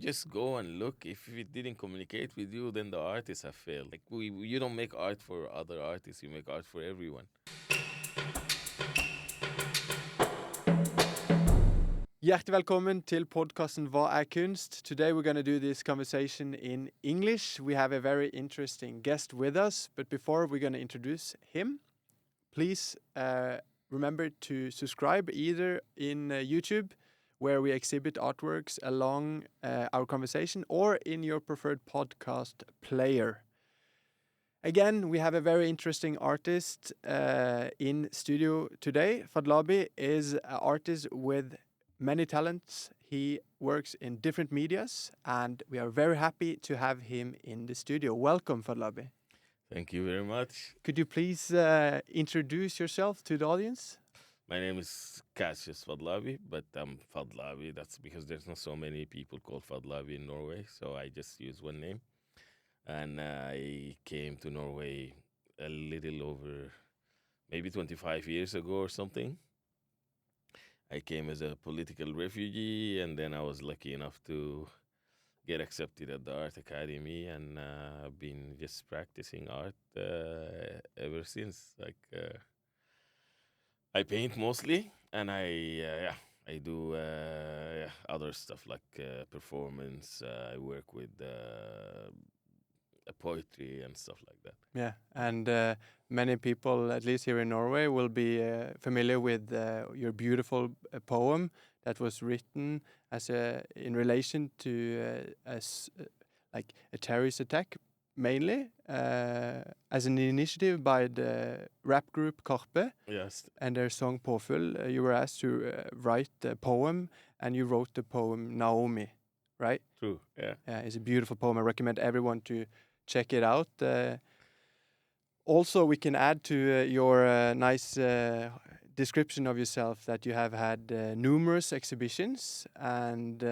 just go and look. If it didn't communicate with you, then the artists have failed. Like you don't make art for other artists. You make art for everyone. Hjertelig velkommen til podcasten Hva er kunst? Today we're going to do this conversation in English. We have a very interesting guest with us, but before we're going to introduce him, please remember to subscribe either in YouTube, where we exhibit artworks along our conversation, or in your preferred podcast player. Again, we have a very interesting artist in studio today. Fadlabi is an artist with many talents. He works in different medias, and we are very happy to have him in the studio. Welcome, Fadlabi. Thank you very much. Could you please introduce yourself to the audience? My name is Cassius Fadlabi, but I'm Fadlabi. That's because there's not so many people called Fadlabi in Norway, so I just use one name. And I came to Norway a little over maybe 25 years ago or something. I came as a political refugee, and then I was lucky enough to get accepted at the art academy, and I've been just practicing art ever since. I paint mostly, and I do other stuff like performance. I work with poetry and stuff like that. Yeah, and many people, at least here in Norway, will be familiar with your beautiful poem that was written as in relation to like a terrorist attack, mainly as an initiative by the rap group Karpe. Yes. And their song Påfyll. You were asked to write a poem, and you wrote the poem Naomi, right? True. Yeah. Yeah, it's a beautiful poem. I recommend everyone to check it out. Also, we can add to your nice description of yourself that you have had numerous exhibitions, and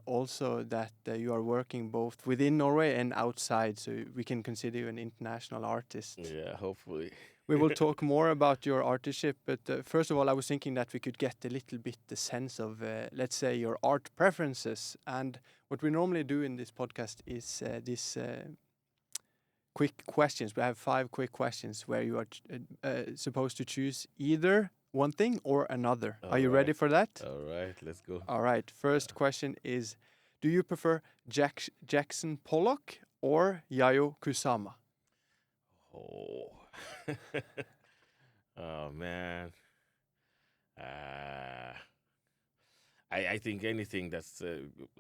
also that you are working both within Norway and outside, so we can consider you an international artist. Yeah, hopefully. We will talk more about your artistship, but first of all, I was thinking that we could get a little bit the sense of, let's say, your art preferences. And what we normally do in this podcast is this quick questions. We have 5 quick questions where you are supposed to choose either one thing or another. Are you ready for that? All right, let's go. All right. First question is, do you prefer Jackson Pollock or Yayoi Kusama? Oh. Oh, man. I think anything that's...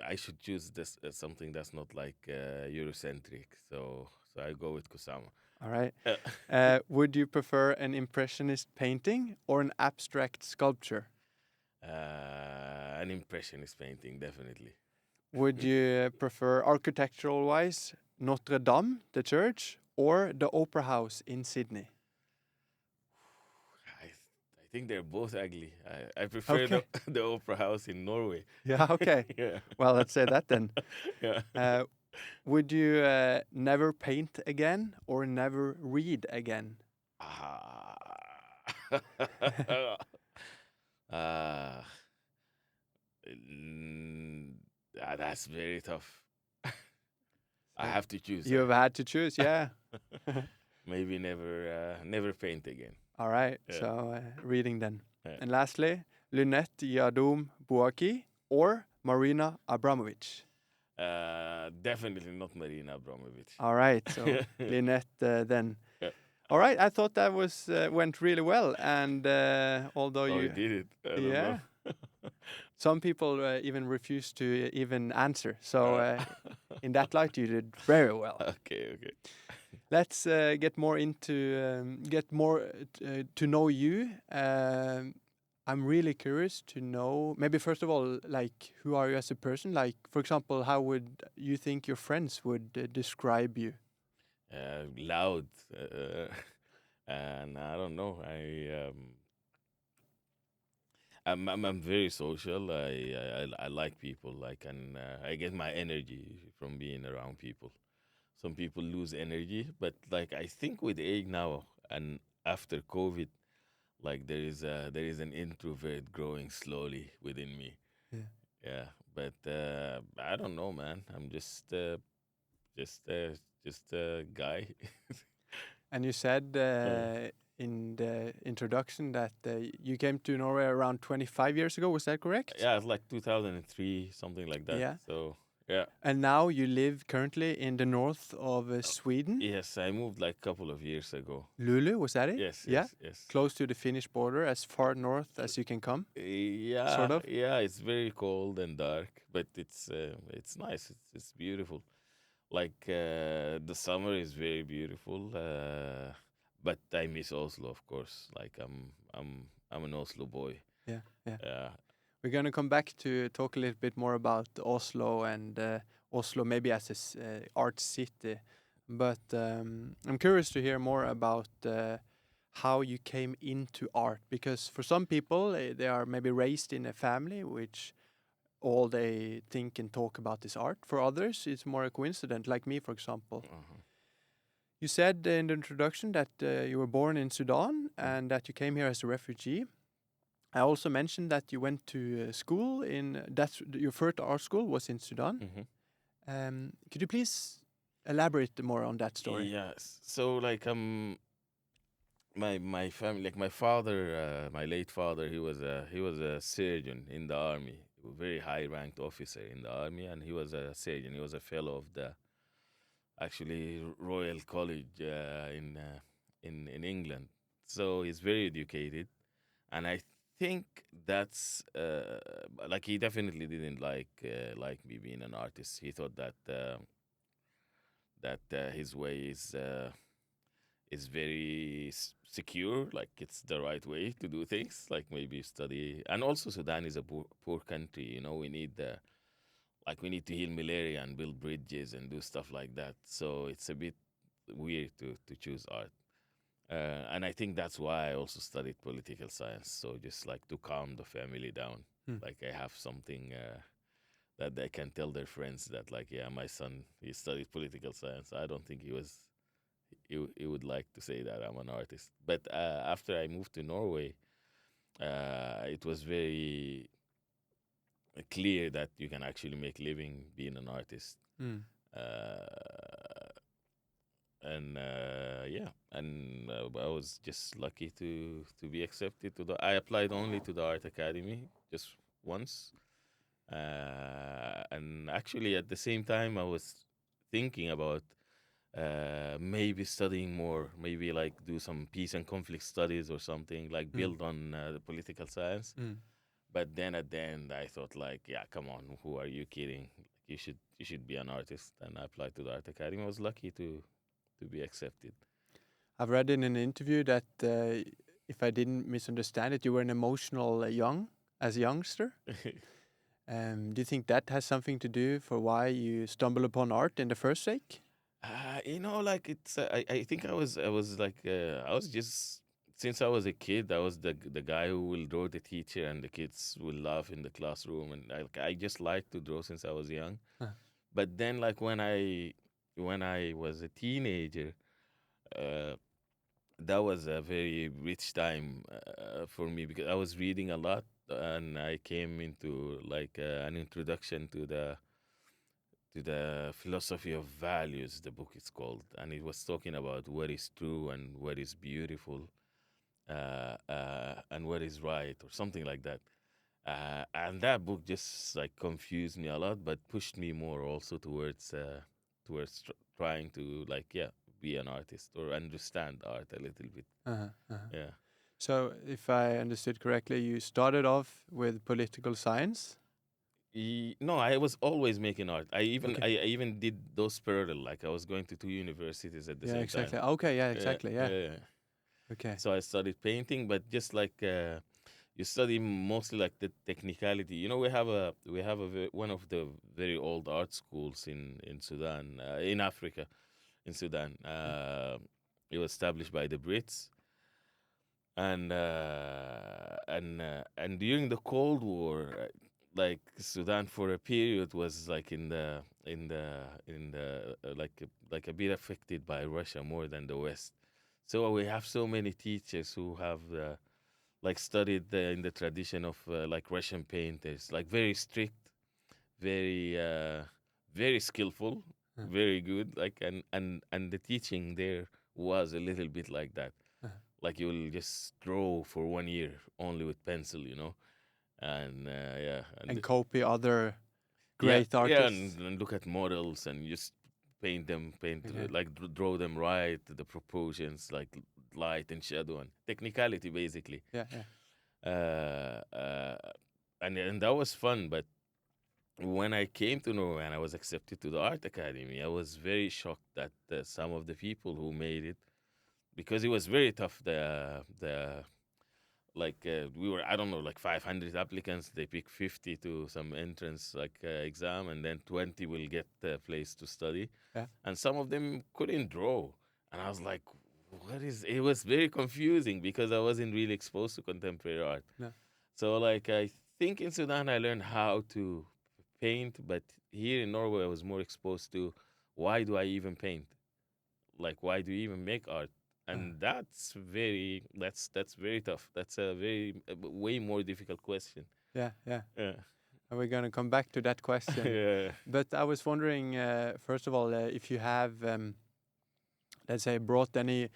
I should choose this something that's not like Eurocentric, so I go with Kusama. All right. Would you prefer an impressionist painting or an abstract sculpture? An impressionist painting, definitely. Would you prefer, architectural-wise, Notre Dame, the church, or the Opera House in Sydney? I think they're both ugly. I prefer the Opera House in Norway. Yeah, okay. Yeah. Well, let's say that then. Yeah. Would you never paint again or never read again? That's very tough. I have to choose. You've had to choose, yeah. Maybe never paint again. All right, Yeah. so reading then. Yeah. And lastly, Lynette Yadom Bouaki or Marina Abramovic? Definitely not Marina Abramovic. All right, so Lynette then. Yeah. All right, I thought that was went really well, and although You you did it. I don't yeah, know. some people even refuse to even answer. So in that light, you did very well. Okay. Let's get more to know you. I'm really curious to know, maybe first of all, like, who are you as a person? Like, for example, how would you think your friends would describe you? Loud, and I don't know. I'm very social. I like people. I get my energy from being around people. Some people lose energy, but like I think with age now and after COVID, like there is an introvert growing slowly within me. Yeah. Yeah, But I don't know, man. I'm just just a guy. And you said Uh, in the introduction that you came to Norway around 25 years ago. Was that correct? yeah, it's like 2003, something like that. Yeah. So yeah. And now you live currently in the north of Sweden. Yes, I moved like a couple of years ago. Lulu, was that it? Yes, Yeah. yes, yes. Close to the Finnish border, as far north as you can come, Yeah, sort of. yeah. It's very cold and dark, but it's nice. It's beautiful. Like the summer is very beautiful. But I miss Oslo, of course. Like I'm an Oslo boy. Yeah, yeah. Yeah. We're going to come back to talk a little bit more about Oslo and Oslo maybe as an art city. But I'm curious to hear more about how you came into art. Because for some people, they are maybe raised in a family which all they think and talk about is art. For others, it's more a coincidence, like me, for example. Uh-huh. You said in the introduction that you were born in Sudan and that you came here as a refugee. I also mentioned that you went to school in that's your first art school was in Sudan. Could you please elaborate more on that story? Yes. So like my family, like my father, my late father, he was a surgeon in the army, a very high ranked officer in the army, and he was a surgeon. He was a fellow of the actually Royal College in England. So he's very educated, and I think that's like he definitely didn't like me being an artist. He thought that his way is very secure, like it's the right way to do things, like maybe study. And also Sudan is a poor country, we need we need to heal malaria and build bridges and do stuff like that. So it's a bit weird to choose art. And I think that's why I also studied political science. So just like to calm the family down, like I have something that they can tell their friends that like, yeah, my son, he studied political science. I don't think he would like to say that I'm an artist. But after I moved to Norway, it was very clear that you can actually make living being an artist. Uh, and yeah, and I was just lucky to be accepted to the. I applied only to the art academy just once, and actually at the same time I was thinking about maybe studying more, maybe like do some peace and conflict studies or something, like build on the political science. But then at the end, I thought like, yeah, come on, who are you kidding? You should be an artist. And I applied to the art academy. I was lucky to be accepted. I've read in an interview that if I didn't misunderstand it, you were an emotional as a youngster. Do you think that has something to do for why you stumble upon art in the first sake? Like it's. I think I was like I was just since I was a kid. I was the guy who will draw the teacher, and the kids will laugh in the classroom, and I just liked to draw since I was young. But then, like when I was a teenager, uh, that was a very rich time for me because I was reading a lot, and I came into like an introduction to the philosophy of values. The book is called, and it was talking about what is true and what is beautiful, and what is right, or something like that. And that book just like confused me a lot, but pushed me more also towards trying to like be an artist or understand art a little bit. Yeah. So, if I understood correctly, you started off with political science. No, I was always making art. Okay. I even did those parallel. Like I was going to two universities at the Yeah, same time. exactly. Okay, yeah, exactly. Yeah. Yeah. Okay. So I studied painting, but just like you study mostly like the technicality. We have one of the very old art schools in Sudan, in Africa, in Sudan. It was established by the Brits, and during the Cold War, like Sudan for a period was like in the like a bit affected by Russia more than the West. So we have so many teachers who have like studied in the tradition of like Russian painters, like very strict, very very skillful, very good. Like and the teaching there was a little bit like that. Like you will just draw for 1 year only with pencil, and yeah, And copy other yeah, great yeah, artists. and look at models and just paint Okay. like draw them right, the proportions, like light and shadow and technicality, basically. Yeah, yeah. Uh, uh, and that was fun. But when I came to Norway and I was accepted to the art academy, I was very shocked that some of the people who made it, because it was very tough. The like we were, I don't know, like 500 applicants. They pick 50 to some entrance like exam, and then 20 will get a place to study. Yeah. And some of them couldn't draw, and I was like, what is it? Was very confusing because I wasn't really exposed to contemporary art. No. So like I think in Sudan I learned how to paint, but here in Norway I was more exposed to why do I even paint? Like why do you even make art? And that's very tough. That's a way more difficult question. Yeah, yeah. Yeah. And we're going to come back to that question. Yeah. But I was wondering, first of all, if you have, let's say, brought any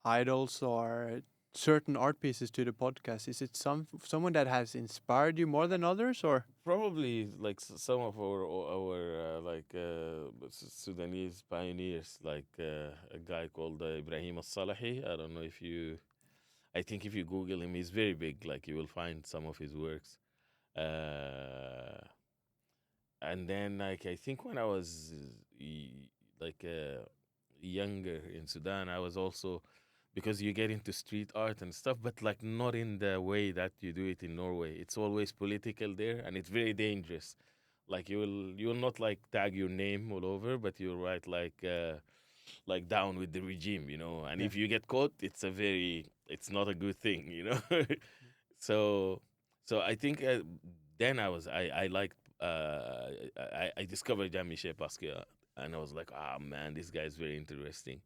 idols or certain art pieces to the podcast. Is it someone that has inspired you more than others, or? Probably like some of our Sudanese pioneers, like a guy called Ibrahim al-Salahi. I don't know if you. I think if you Google him, he's very big. Like you will find some of his works. And then like I think when I was like younger in Sudan, I was also, because you get into street art and stuff, but like not in the way that you do it in Norway. It's always political there, and it's very dangerous. Like you will not like tag your name all over, but you'll write like down with the regime, And Yeah. if you get caught, it's not a good thing. So I think then I liked I discovered Jean-Michel Basquiat, and I was like, man, this guy is very interesting.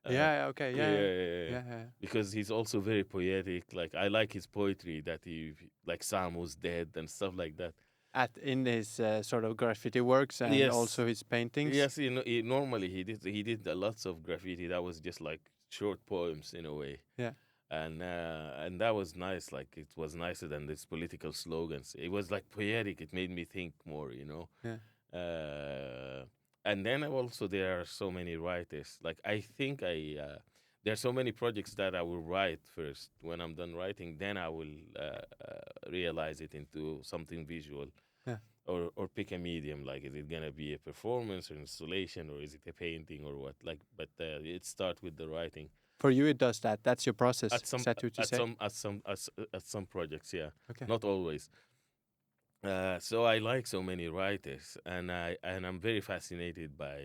Yeah. Okay. Yeah, Yeah. yeah, Yeah. yeah, yeah. Yeah. Yeah. Because he's also very poetic. Like I like his poetry that he like Sam was dead and stuff like that. In his sort of graffiti works and Yes, also his paintings. yes. Normally he did a lots of graffiti that was just like short poems in a way. Yeah. And that was nice. Like it was nicer than these political slogans. It was like poetic. It made me think more. Yeah. And then also there are so many writers. Like I think there are so many projects that I will write first. When I'm done writing, then I will realize it into something visual. Yeah. Or pick a medium. Like is it gonna be a performance or installation, or is it a painting or what? Like, but it starts with the writing. For you, it does that. That's your process. At some Is that what you at say? some at some at some projects, yeah. Okay. Not always. So I like so many writers, and I'm very fascinated by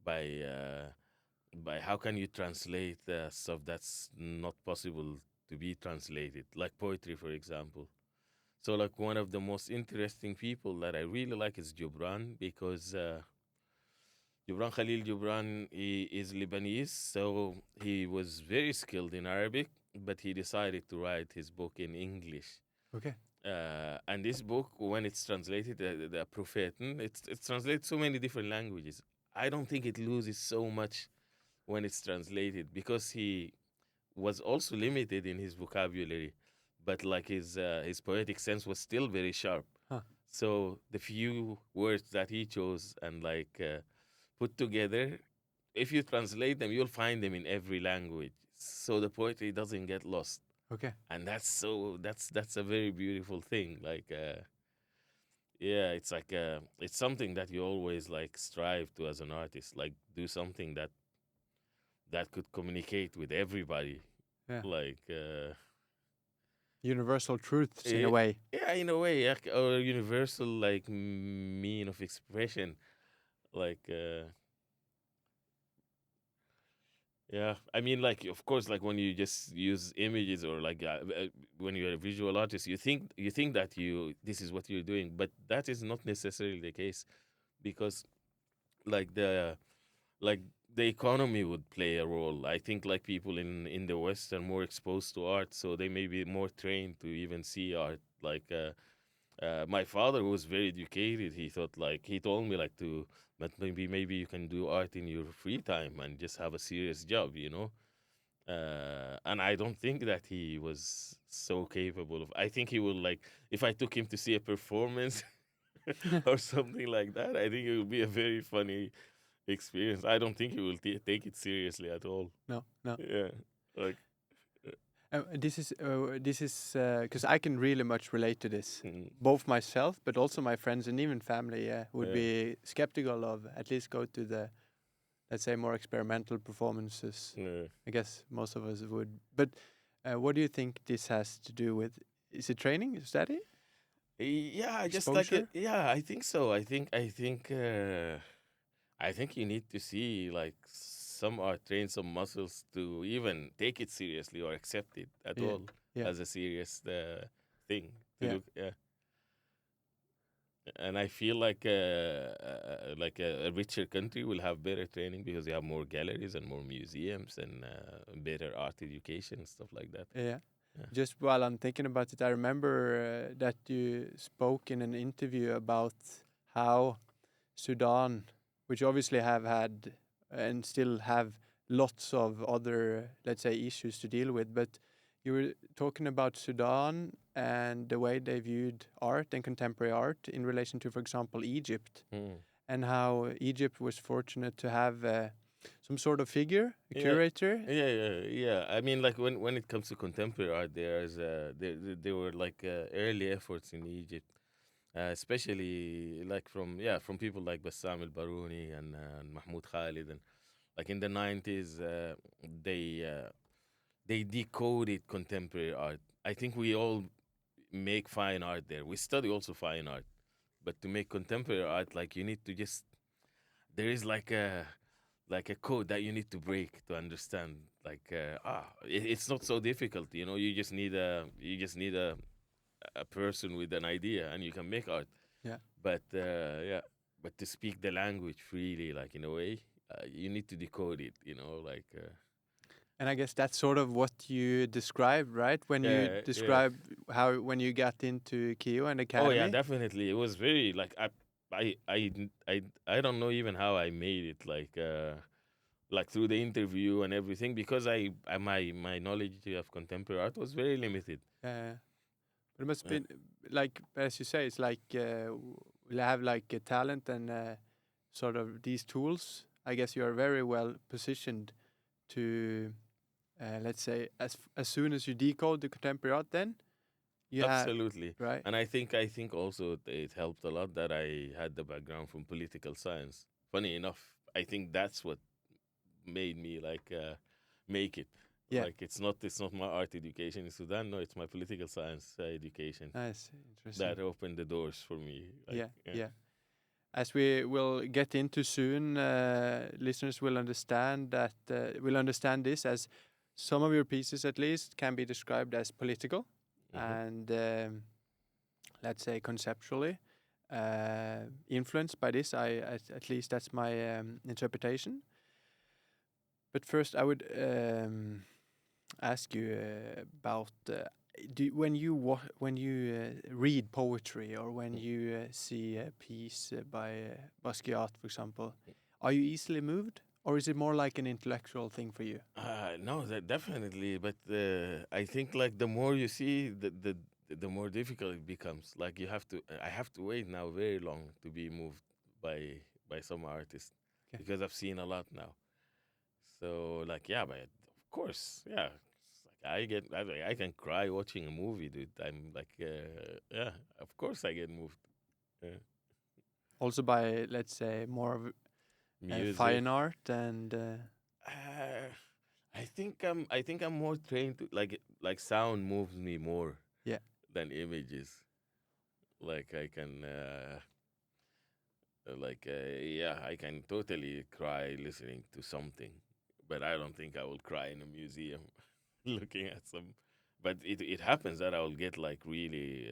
uh, by how can you translate stuff that's not possible to be translated, like poetry, for example. So like one of the most interesting people that I really like is Gibran, because Gibran Khalil Gibran, he is Lebanese, so he was very skilled in Arabic, but he decided to write his book in English. Okay. And this book, when it's translated, the Propheten, it's translated so many different languages. I don't think it loses so much when it's translated, because he was also limited in his vocabulary, but like his poetic sense was still very sharp. Huh. So the few words that he chose and like put together, if you translate them, you'll find them in every language. So the poetry doesn't get lost, Okay. and that's a very beautiful thing. Like, yeah, it's like it's something that you always like strive to as an artist. Like, do something that could communicate with everybody. Yeah. Like, Universal truths in eh, a way. yeah, in a way, or universal like mean of expression. Like, yeah, I mean, like, of course, like when you just use images, or like when you're a visual artist, you think that this is what you're doing, but that is not necessarily the case, because like like the economy would play a role. I think like people in the West are more exposed to art, so they may be more trained to even see art. Like My father was very educated. He thought like he told me like but maybe you can do art in your free time and just have a serious job, you know. And I don't think that he was so capable of. I think he will like if I took him to see a performance or something like that. I think it would be a very funny experience. I don't think he will take it seriously at all. No, no. Yeah, like This is because I can really much relate to this. mm, Both myself, but also my friends and even family would yeah, be skeptical of at least go to the, let's say, more experimental performances. yeah. I guess most of us would. But what do you think this has to do with? Is it training, study, Yeah, I just like it. exposure? Yeah, I think so. I think you need to see like some art train some muscles to even take it seriously or accept it at Yeah, all yeah, as a serious thing to yeah. look. Yeah, and I feel like a richer country will have better training because you have more galleries and more museums and better art education and stuff like that. Yeah. Yeah. Just while I'm thinking about it, I remember that you spoke in an interview about how Sudan, which obviously have had and still have lots of other, let's say, issues to deal with, but you were talking about Sudan and the way they viewed art and contemporary art in relation to, for example, Egypt, Mm. and how Egypt was fortunate to have some sort of figure, a Yeah, curator. yeah. I mean, like when it comes to contemporary art, there were like early efforts in Egypt, especially like from people like Bassam El Barouni and Mahmoud Khalid, and like in the 90s, they uh, they decoded contemporary art. I think we all make fine art there. We study also fine art, but to make contemporary art, like you need to just there is like a code that you need to break to understand it's not so difficult, you know. You just need a person with an idea and you can make art. Yeah. But yeah, but to speak the language freely, like in a way, you need to decode it, you know, like And I guess that's sort of what you described, right? When you yeah. describe how when you got into KU and Oh yeah, academy. definitely. It was very like I don't know even how I made it like through the interview and everything because my knowledge of contemporary art was very limited. But it must have Uh, been like as you say, it's like we have like a talent and sort of these tools. I guess you are very well positioned to, let's say, as soon as you decode the contemporary art, then you have Absolutely. right. And I think also it helped a lot that I had the background from political science. Funny enough, I think that's what made me like make it. Yeah, Like it's not my art education in Sudan. No, it's my political science education nice, interesting. that opened the doors for me. Like Yeah, yeah. As we will get into soon, listeners will understand this as some of your pieces, at least, can be described as political hmm and let's say conceptually influenced by this. At least that's my interpretation. But first, I would ask you about when you read poetry or when you see a piece by Basquiat, for example, are you easily moved, or is it more like an intellectual thing for you? No, that definitely. But I think like the more you see, the more difficult it becomes. Like you have to, I have to wait now very long to be moved by some artist Okay. because I've seen a lot now. So like yeah, but of course, yeah. It's like I can cry watching a movie, dude. I'm like yeah, of course I get moved. Yeah. Also by, let's say, more of Music. fine art and Uh, I think I'm more trained to like sound moves me more yeah, than images. Like I can yeah, I can totally cry listening to something, but I don't think I will cry in a museum looking at some. But it happens that I will get like really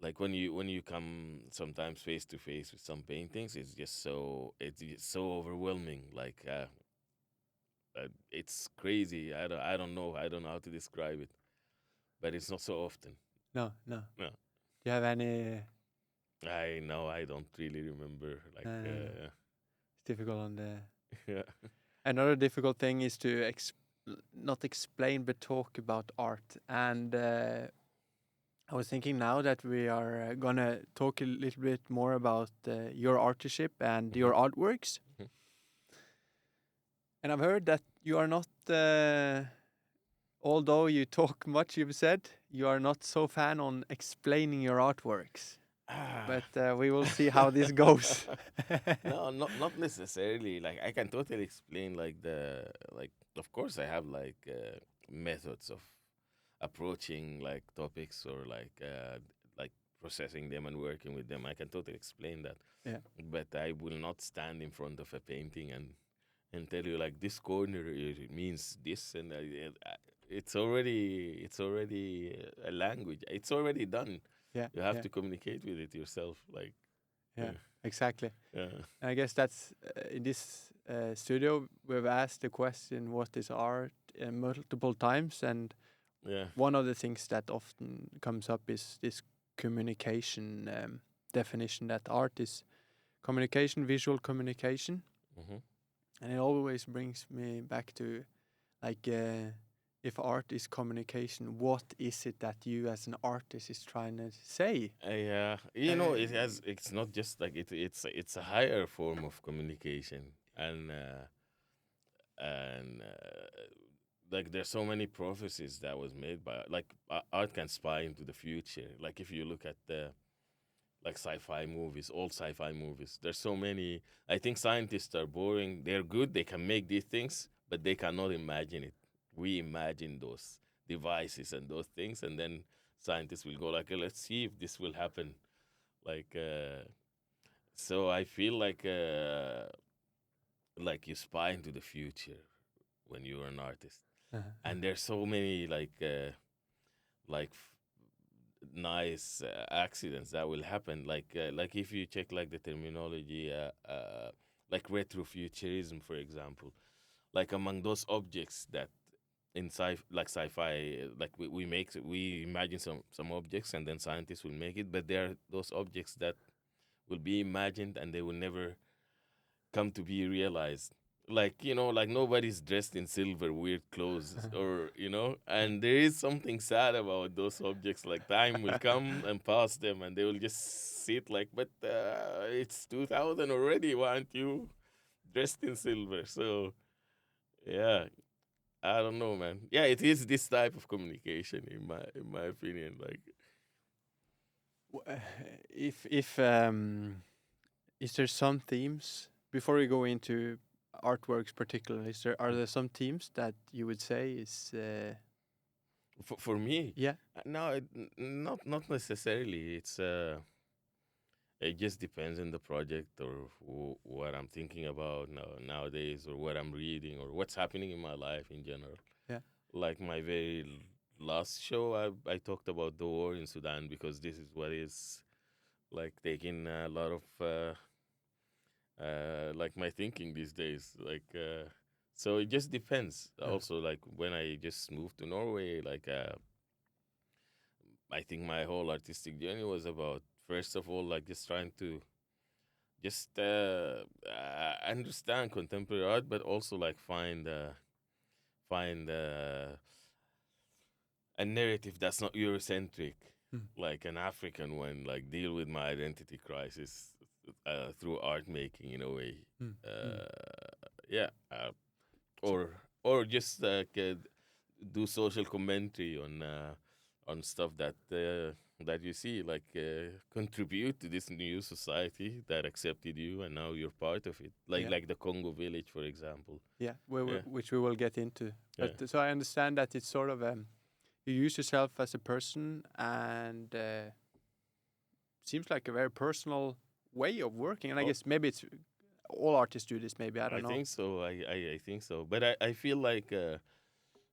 like when you come sometimes face to face with some paintings, it's just so overwhelming. Like it's crazy. I don't know how to describe it, but it's not so often. no, no. No. Do you have any? I know I don't really remember. Like, It's difficult on the. yeah. Another difficult thing is to not explain but talk about art. And I was thinking now that we are gonna talk a little bit more about your artistship and your artworks. Mhm. And I've heard that you are not, although you talk much, you've said, you are not so fan on explaining your artworks. But we will see how this goes. No, not necessarily. Like I can totally explain like of course I have like methods of approaching like topics or like processing them and working with them. I can totally explain that. Yeah. But I will not stand in front of a painting and tell you like this corner it means this and it's already a language. It's already done. Yeah. You have Yeah. to communicate with it yourself. Like Yeah. Exactly. yeah. And I guess that's in this studio we've asked the question, "What is art?" Multiple times, and Yeah. one of the things that often comes up is this communication definition that art is communication, visual communication, Mm-hmm. and it always brings me back to like if art is communication, what is it that you as an artist is trying to say? You know, it's not just like it's a higher form of communication, and like there's so many prophecies that was made by like art can spy into the future. Like if you look at the like sci-fi movies, old sci-fi movies, there's so many. I think scientists are boring. They're good. They can make these things, but they cannot imagine it. We imagine those devices and those things, and then scientists will go like, let's see if this will happen. Like, so I feel like you spy into the future when you're an artist, and there's so many like nice accidents that will happen. Like if you check like the terminology, like retrofuturism, for example, like among those objects that in sci-fi, like we imagine some objects and then scientists will make it, but there are those objects that will be imagined and they will never come to be realized. Like like nobody's dressed in silver weird clothes, or and there is something sad about those objects. Like time will come and pass them and they will just sit like, but it's 2000 already, why aren't you dressed in silver? So yeah, I don't know, man. Yeah, it is this type of communication in my opinion. Like If is there some themes before we go into artworks particularly? Are there some themes that you would say is for me, yeah? no, not necessarily. It just depends on the project or what I'm thinking about nowadays, or what I'm reading, or what's happening in my life in general. Yeah. Like my very last show, I talked about the war in Sudan because this is what is like taking a lot of like my thinking these days. Like so it just depends. Also, like when I just moved to Norway, like I think my whole artistic journey was about, first of all, like just trying to just understand contemporary art, but also like find a narrative that's not Eurocentric, like an African one, like deal with my identity crisis through art making in a way. Yeah, or just like do social commentary on stuff that you see, like contribute to this new society that accepted you and now you're part of it. Like the Congo Village, for example. Yeah, which we will get into. But Yeah. so I understand that it's sort of you use yourself as a person, and seems like a very personal way of working. And I guess maybe it's all artists do this. Maybe I don't know. I think so. I think so. But I feel like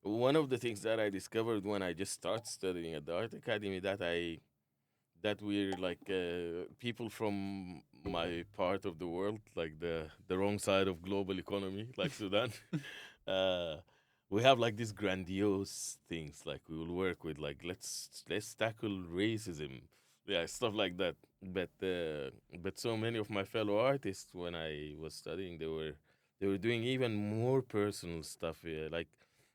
one of the things that I discovered when I just started studying at the art academy, that we're like people from my part of the world, like the wrong side of global economy, like Sudan. uh, we have like these grandiose things, like we will work with, like let's tackle racism, yeah, stuff like that. But so many of my fellow artists, when I was studying, they were doing even more personal stuff. Like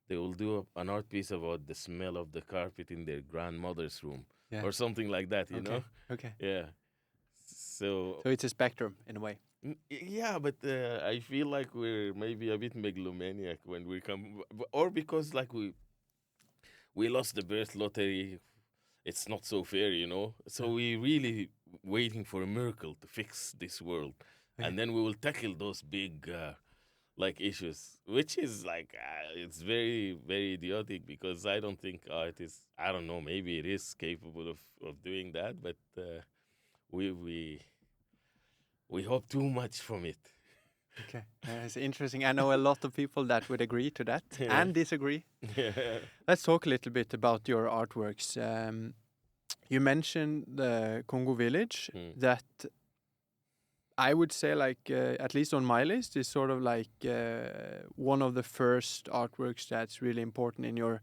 they will do an art piece about the smell of the carpet in their grandmother's room Yeah. or something like that. You know? Okay. Okay. Yeah. So So it's a spectrum in a way. yeah, but I feel like we're maybe a bit megalomaniac when we come, or because like we lost the birth lottery. It's not so fair, you know. So Yeah. we really waiting for a miracle to fix this world, Okay. and then we will tackle those big like issues, which is like it's very very idiotic because I don't think art is. I don't know. Maybe it is capable of doing that, but we we we hope too much from it. Okay. It's interesting. I know a lot of people that would agree to that Yeah. and disagree. Yeah. Let's talk a little bit about your artworks. You mentioned the Congo Village Mm. that I would say, like, at least on my list, is sort of like one of the first artworks that's really important in your,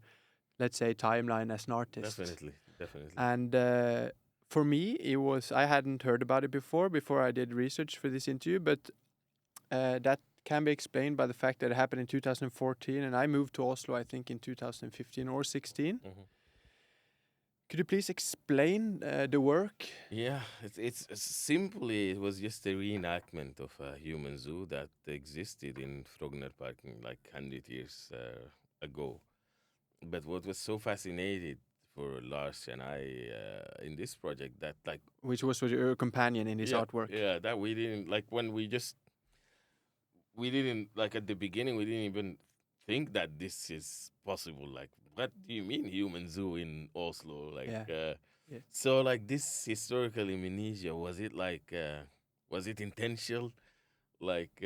let's say, timeline as an artist. Definitely, definitely. And for me, I hadn't heard about it before I did research for this interview, but that can be explained by the fact that it happened in 2014, and I moved to Oslo, I think, in 2015 or 16. Mhm. Could you please explain the work? Yeah, it's simply it was just a reenactment of a human zoo that existed in Frogner Park like 100 years ago. But what was so fascinating for Lars and I in this project that like Which was your companion in his yeah, artwork? yeah, that we didn't like when we didn't like at the beginning we didn't even think that this is possible. Like, what do you mean human zoo in Oslo? Like, Yeah. Yeah. so like this historical amnesia was it intentional? Like,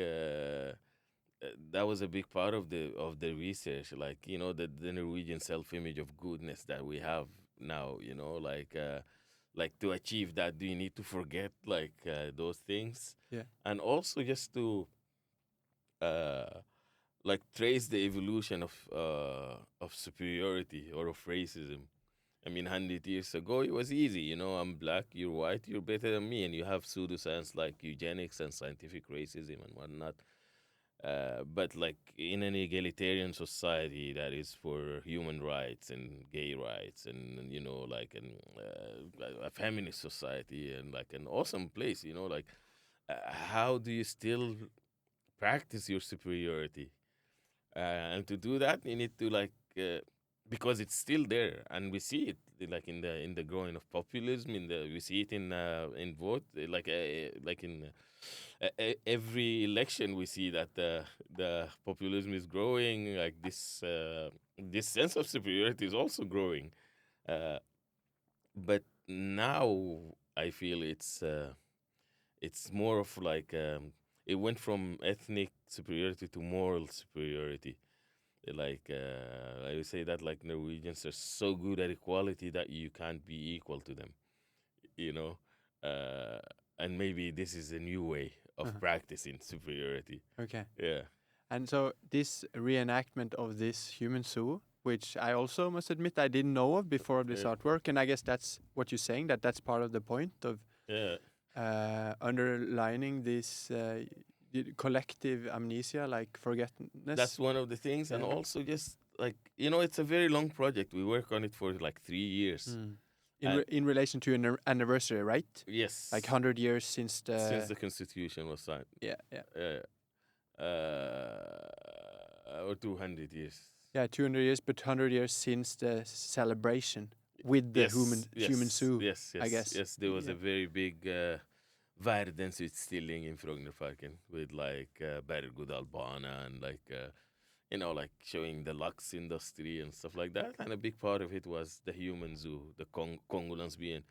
that was a big part of the research. Like, you know, the Norwegian self image of goodness that we have now. You know, like to achieve that, do you need to forget like those things? Yeah. And also just to uh, like trace the evolution of superiority or of racism. I mean, 100 years ago, it was easy. You know, I'm black, you're white, you're better than me, and you have pseudoscience like eugenics and scientific racism and whatnot. But like in an egalitarian society that is for human rights and gay rights, and you know, like a feminist society and like an awesome place, you know, like how do you still practice your superiority? And to do that, you need to like because it's still there, and we see it like in the growing of populism. We see it in vote like in every election. We see that the populism is growing. Like this sense of superiority is also growing. Uh, but now I feel it's more of like it went from ethnic superiority to moral superiority. Like I would say that like Norwegians are so good at equality that you can't be equal to them, you know. Uh, and maybe this is a new way of Uh-huh. practicing superiority. Okay. Yeah, And so this reenactment of this human zoo, which I also must admit I didn't know of before this yeah, artwork, and I guess that's what you're saying, that's part of the point of yeah. underlining this collective amnesia, like forgetfulness. That's one of the things, and Yeah. also just like you know, it's a very long project. We work on it for like 3 years. Mm. And In relation to an anniversary, right? yes, Like 100 years since since the constitution was signed. yeah, yeah. Or 200 years. Yeah, 200 years, but 100 years since the celebration with the Yes, human zoo, yes, I yes, guess. yes. There was Yeah. a very big verdensutstilling in Frognerparken with like berg-og-dal-bane and like you know, like showing the lux industry and stuff like that. And a big part of it was the human zoo, the Kongolandsbyen.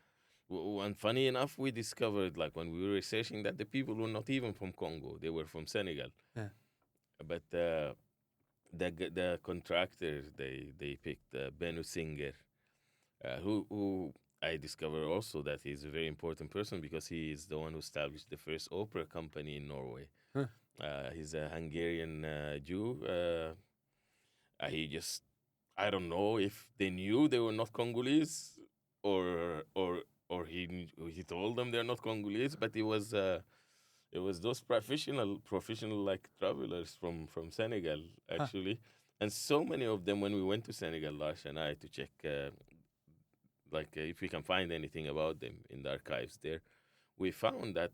And funny enough, we discovered like when we were researching that the people were not even from Congo; they were from Senegal. Yeah. But the contractor they picked Benu Singer, who I discovered also that he's a very important person because he is the one who established the first opera company in Norway. Huh. He's a Hungarian Jew. He just I don't know if they knew they were not Congolese or or he told them they're not Congolese, but it was those professional like travelers from Senegal Huh. actually, and so many of them when we went to Senegal, Lars and I, to check if we can find anything about them in the archives there, we found that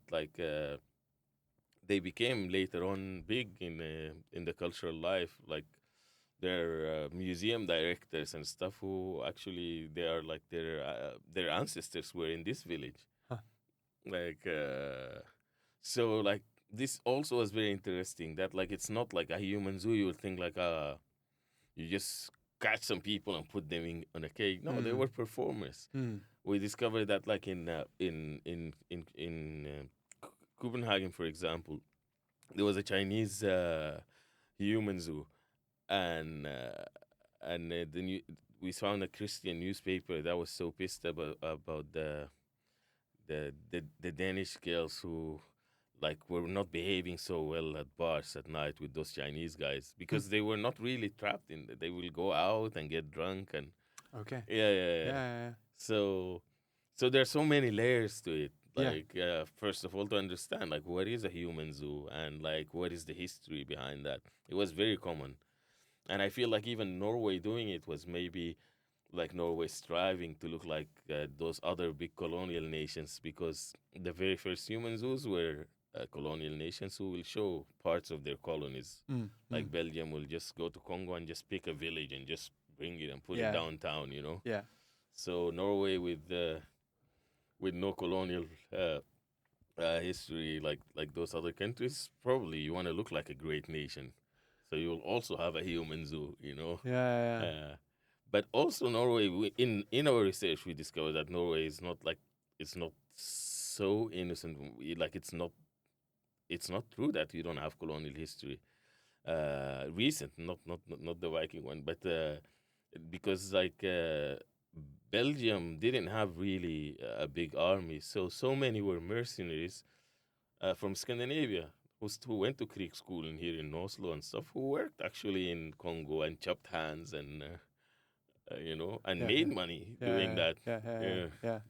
they became later on big in the cultural life, like they're museum directors and stuff who actually they are like their ancestors were in this village, Huh. like so like this also was very interesting that like it's not like a human zoo. You would think like you just catch some people and put them on a cage. No, they Mm. were performers. Mm. We discovered that like in Copenhagen, for example, there was a Chinese human zoo, and the we found a Christian newspaper that was so pissed about the Danish girls who like were not behaving so well at bars at night with those Chinese guys Mm. because they were not really trapped in it. They will go out and get drunk and Okay. yeah, yeah, Yeah. yeah. Yeah. So there's so many layers to it. Yeah. Like first of all, to understand like what is a human zoo and like what is the history behind that. It was very common, and I feel like even Norway doing it was maybe like Norway striving to look like those other big colonial nations because the very first human zoos were colonial nations who will show parts of their colonies. Mm. Mm. Like Belgium will just go to Congo and just pick a village and just bring it and put it Yeah. downtown, you know. Yeah. So Norway with no colonial history like those other countries, probably you want to look like a great nation. So you will also have a human zoo, you know. Yeah. Yeah. Uh, but also Norway, in our research, we discovered that Norway is not like it's not so innocent. Like it's not true that you don't have colonial history. Recent, not the Viking one, but because Belgium didn't have really a big army, so many were mercenaries from Scandinavia who went to Krieg school in here in Oslo and stuff, who worked actually in Congo and chopped hands and you know, and Yeah. made money Yeah. doing that. Yeah. Yeah. Yeah. Yeah. Yeah.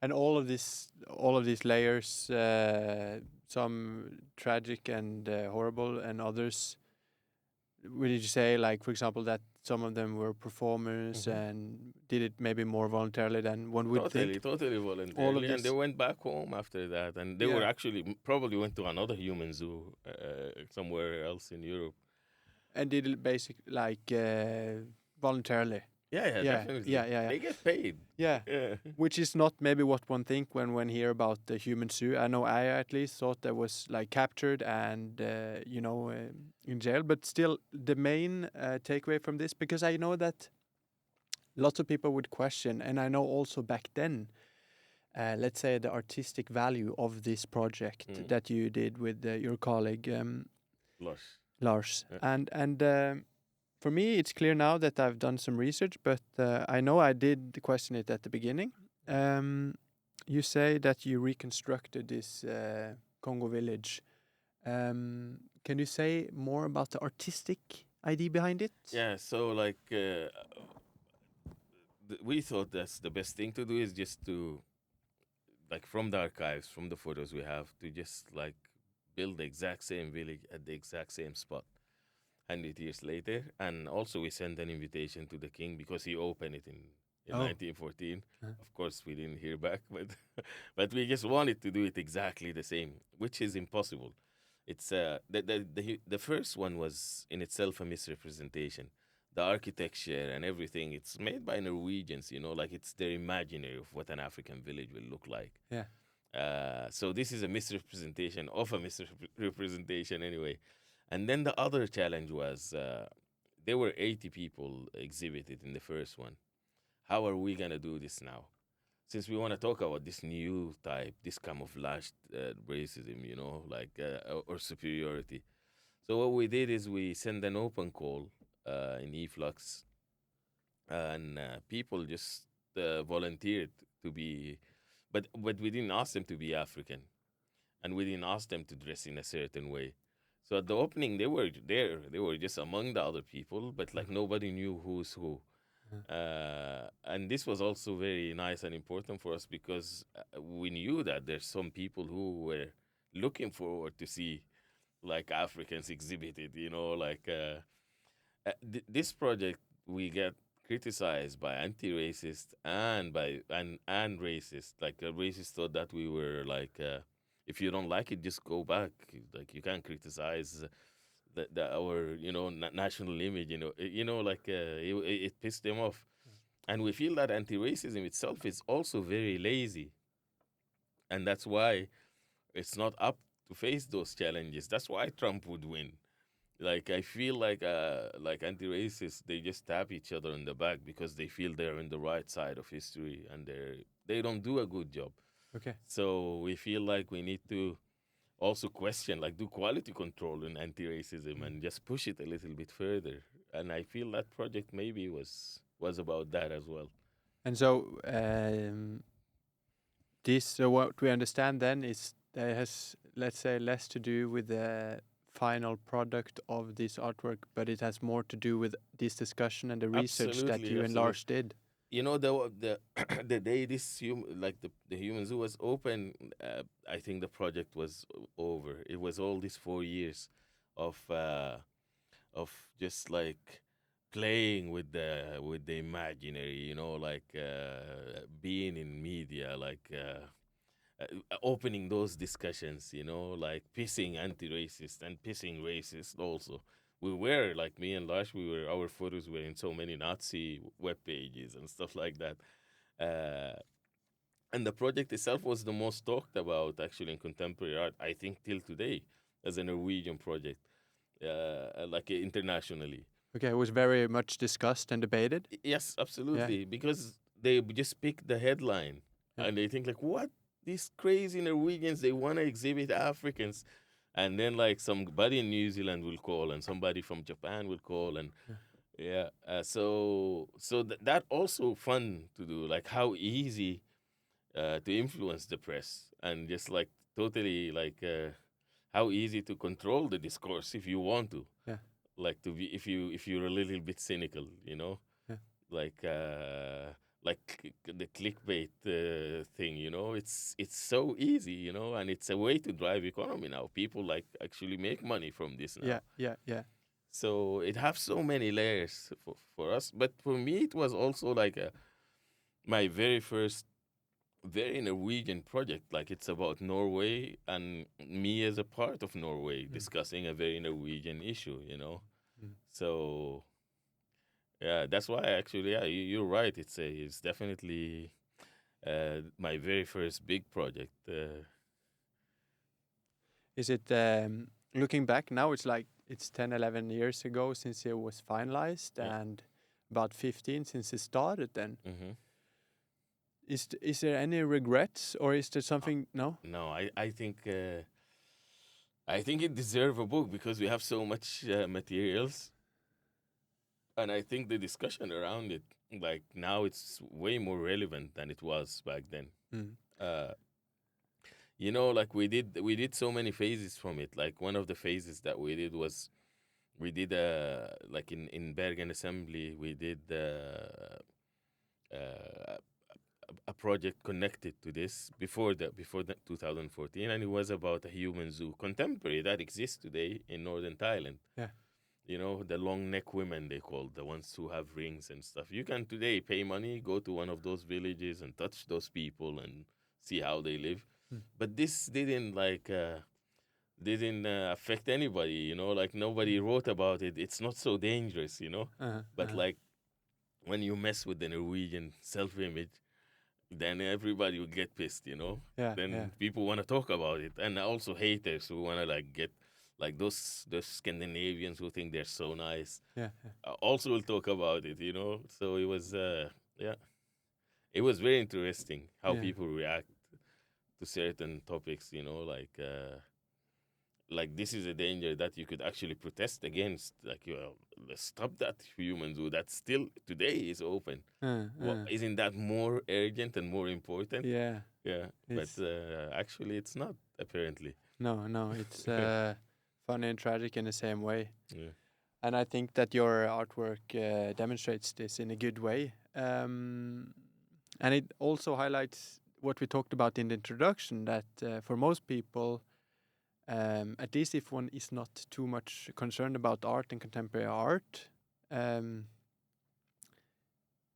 And all of these layers, some tragic and horrible, and others. Would you say, like, for example, that some of them were performers Mhm. and did it maybe more voluntarily than one would think? Totally All of voluntarily, and they this, went back home after that, and they were yeah. actually probably went to another human zoo somewhere else in Europe. And did it voluntarily. Yeah, yeah, Yeah, yeah, definitely. yeah, yeah. They get paid. Yeah, Yeah. which is not maybe what one think when hear about the human zoo. I know I at least thought that was like captured and in jail, but still the main takeaway from this, because I know that lots of people would question, and I know also back then, let's say the artistic value of this project Mm. that you did with your colleague Lush. Lars, Yeah. and for me, it's clear now that I've done some research, but I know I did question it at the beginning. You say that you reconstructed this Congo village. Can you say more about the artistic idea behind it? Yeah, so like we thought that's the best thing to do is just to like from the archives, from the photos we have, to just like build the exact same village at the exact same spot 100 years later. And also we sent an invitation to the king because he opened it in Oh. 1914. Huh. Of course, we didn't hear back, but but we just wanted to do it exactly the same, which is impossible. It's the first one was in itself a misrepresentation. The architecture and everything, it's made by Norwegians, you know, like it's their imaginary of what an African village will look like. Yeah. So this is a misrepresentation of a misrepresentation anyway. And then the other challenge was there were 80 people exhibited in the first one. How are we gonna do this now? Since we want to talk about this new type, this camouflaged racism, you know, like or superiority. So what we did is we sent an open call in eFlux, and people just volunteered to be, but we didn't ask them to be African, and we didn't ask them to dress in a certain way. So at the opening, they were there. They were just among the other people, but like nobody knew who's who. And this was also very nice and important for us because we knew that there's some people who were looking forward to see like Africans exhibited, this project we get criticized by anti-racist and by and racist. Like a racist thought that we were like, if you don't like it, just go back. Like you can't criticize our national image. It pissed them off, and we feel that anti-racism itself is also very lazy, and that's why it's not up to face those challenges. That's why Trump would win. Like I feel like anti-racists, they just tap each other in the back because they feel they're in the right side of history and they don't do a good job. Okay. So we feel like we need to also question, like do quality control in anti-racism and just push it a little bit further. And I feel that project maybe was about that as well. And so so what we understand then is that it has, let's say, less to do with the final product of this artwork, but it has more to do with this discussion and the research that you and Lars did. The the day the human zoo was open, I think the project was over. It was all these 4 years of just like playing with the imaginary, being in media, opening those discussions, like pissing anti-racist and pissing racist also. We were, like me and Lars, our photos were in so many Nazi web pages and stuff like that. And the project itself was the most talked about actually in contemporary art, I think, till today, as a Norwegian project, internationally. Okay, it was very much discussed and debated. Yes, absolutely, because they just pick the headline and they think like, what? These crazy Norwegians, they want to exhibit Africans. And then like somebody in New Zealand will call and somebody from Japan will call. And so that also fun to do, like how easy to influence the press and just like totally like how easy to control the discourse if you want to. Yeah. Like to be, if you're a little bit cynical, like the clickbait thing, it's so easy, and it's a way to drive economy now. People like actually make money from this now. Yeah. So it has so many layers for us. But for me, it was also like my very first very Norwegian project. Like it's about Norway and me as a part of Norway discussing a very Norwegian issue, So yeah, that's why actually, you're right. It's definitely my very first big project. Is it, looking back now, it's 10, 11 years ago since it was finalized and about 15 since it started then. Mm-hmm. Is there any regrets or is there something? No? No, I think it deserves a book because we have so much materials. And I think the discussion around it, like now, it's way more relevant than it was back then. Like we did so many phases from it. Like one of the phases that we did was we did like in Bergen Assembly we did a project connected to this before the 2014, and it was about a human zoo contemporary that exists today in northern Thailand. Yeah. The long neck women, they call the ones who have rings and stuff. You can today pay money, go to one of those villages and touch those people and see how they live. But this didn't affect anybody, like nobody wrote about it. It's not so dangerous, But like when you mess with the Norwegian self-image, then everybody will get pissed, Then people want to talk about it, and also haters who want to like get like those Scandinavians who think they're so nice. Also will talk about it, So it was it was very interesting how people react to certain topics, like this is a danger that you could actually protest against. Like, let's stop that human zoo that still today is open. Well, isn't that more urgent and more important? Yeah. But actually it's not, apparently. No, it's funny and tragic in the same way. And I think that your artwork demonstrates this in a good way. And it also highlights what we talked about in the introduction, that for most people, at least if one is not too much concerned about art and contemporary art,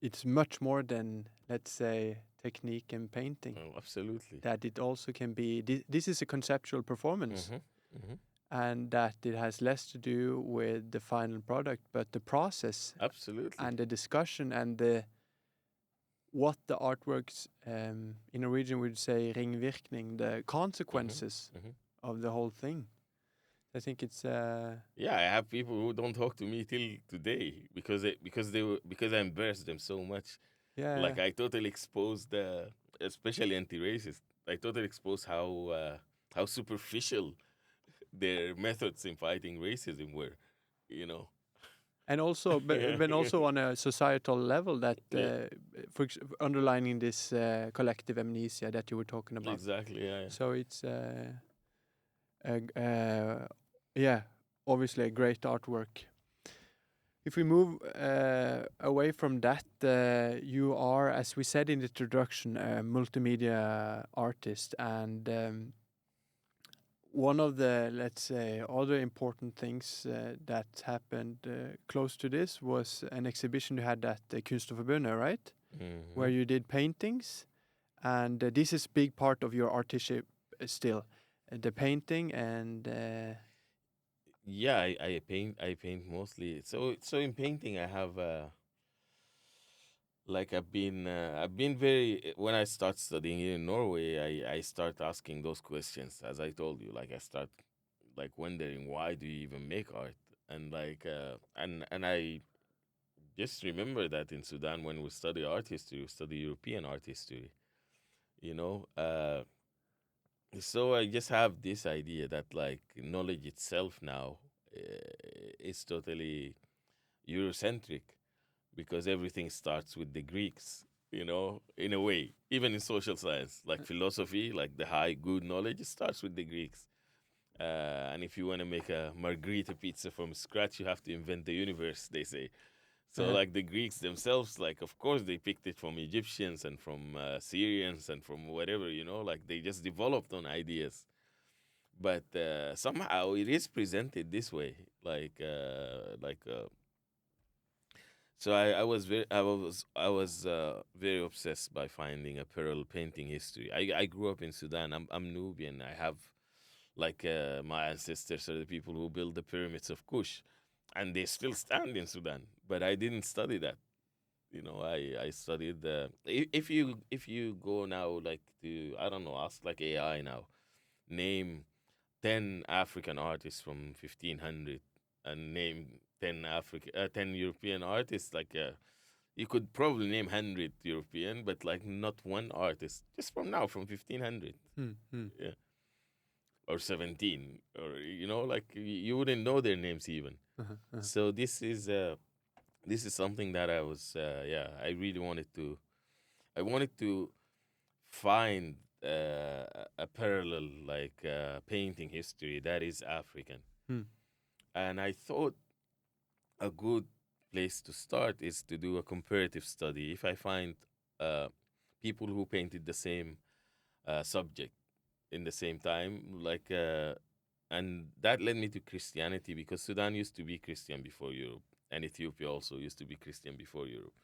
it's much more than, let's say, technique and painting. Oh, absolutely. That it also can be, this is a conceptual performance. Mm-hmm. And that it has less to do with the final product, but the process. Absolutely. And the discussion and the what the artworks in Norwegian would say ringvirkning, the consequences of the whole thing. I think it's yeah, I have people who don't talk to me till today because I embarrassed them so much. yeah, Like I totally exposed, especially anti-racist. I totally exposed how superficial their methods in fighting racism were, you know. and also but also on a societal level that underlining this collective amnesia that you were talking about. Exactly. Yeah. So it's yeah, obviously a great artwork. If we move away from that, you are, as we said in the introduction, a multimedia artist, and one of the, let's say, other important things that happened close to this was an exhibition you had at the Kunstnerforbundet, right? Where you did paintings, and this is a big part of your artistry still, the painting and. Yeah, I paint mostly. So in painting, I have like I've been very when I start studying here in Norway, I start asking those questions, as I told you. Like I start like wondering, why do you even make art? And like and I just remember that in Sudan, when we study art history, we study European art history, you know. So I just have this idea that like knowledge itself now is totally Eurocentric, because everything starts with the Greeks, you know, in a way. Even in social science, like philosophy, like the high good knowledge, it starts with the Greeks. And if you want to make a margherita pizza from scratch, you have to invent the universe, they say. So, like the Greeks themselves, like, of course, they picked it from Egyptians and from Syrians and from whatever, you know, like they just developed on ideas. But somehow it is presented this way, so I was very obsessed by finding a parallel painting history. I grew up in Sudan. I'm Nubian. I have like my ancestors are the people who built the pyramids of Kush, and they still stand in Sudan. But I didn't study that. You know, I studied if you go now like to, I don't know, ask like AI now, name 10 African artists from 1500 and name 10 European artists, like you could probably name 100 European, but like not one artist just from now, from 1500. Yeah, or 17, or you know, like you wouldn't know their names even. So this is something that I was I really wanted to find a parallel, like painting history that is African. And I thought a good place to start is to do a comparative study. If I find people who painted the same subject in the same time, like, and that led me to Christianity, because Sudan used to be Christian before Europe, and Ethiopia also used to be Christian before Europe.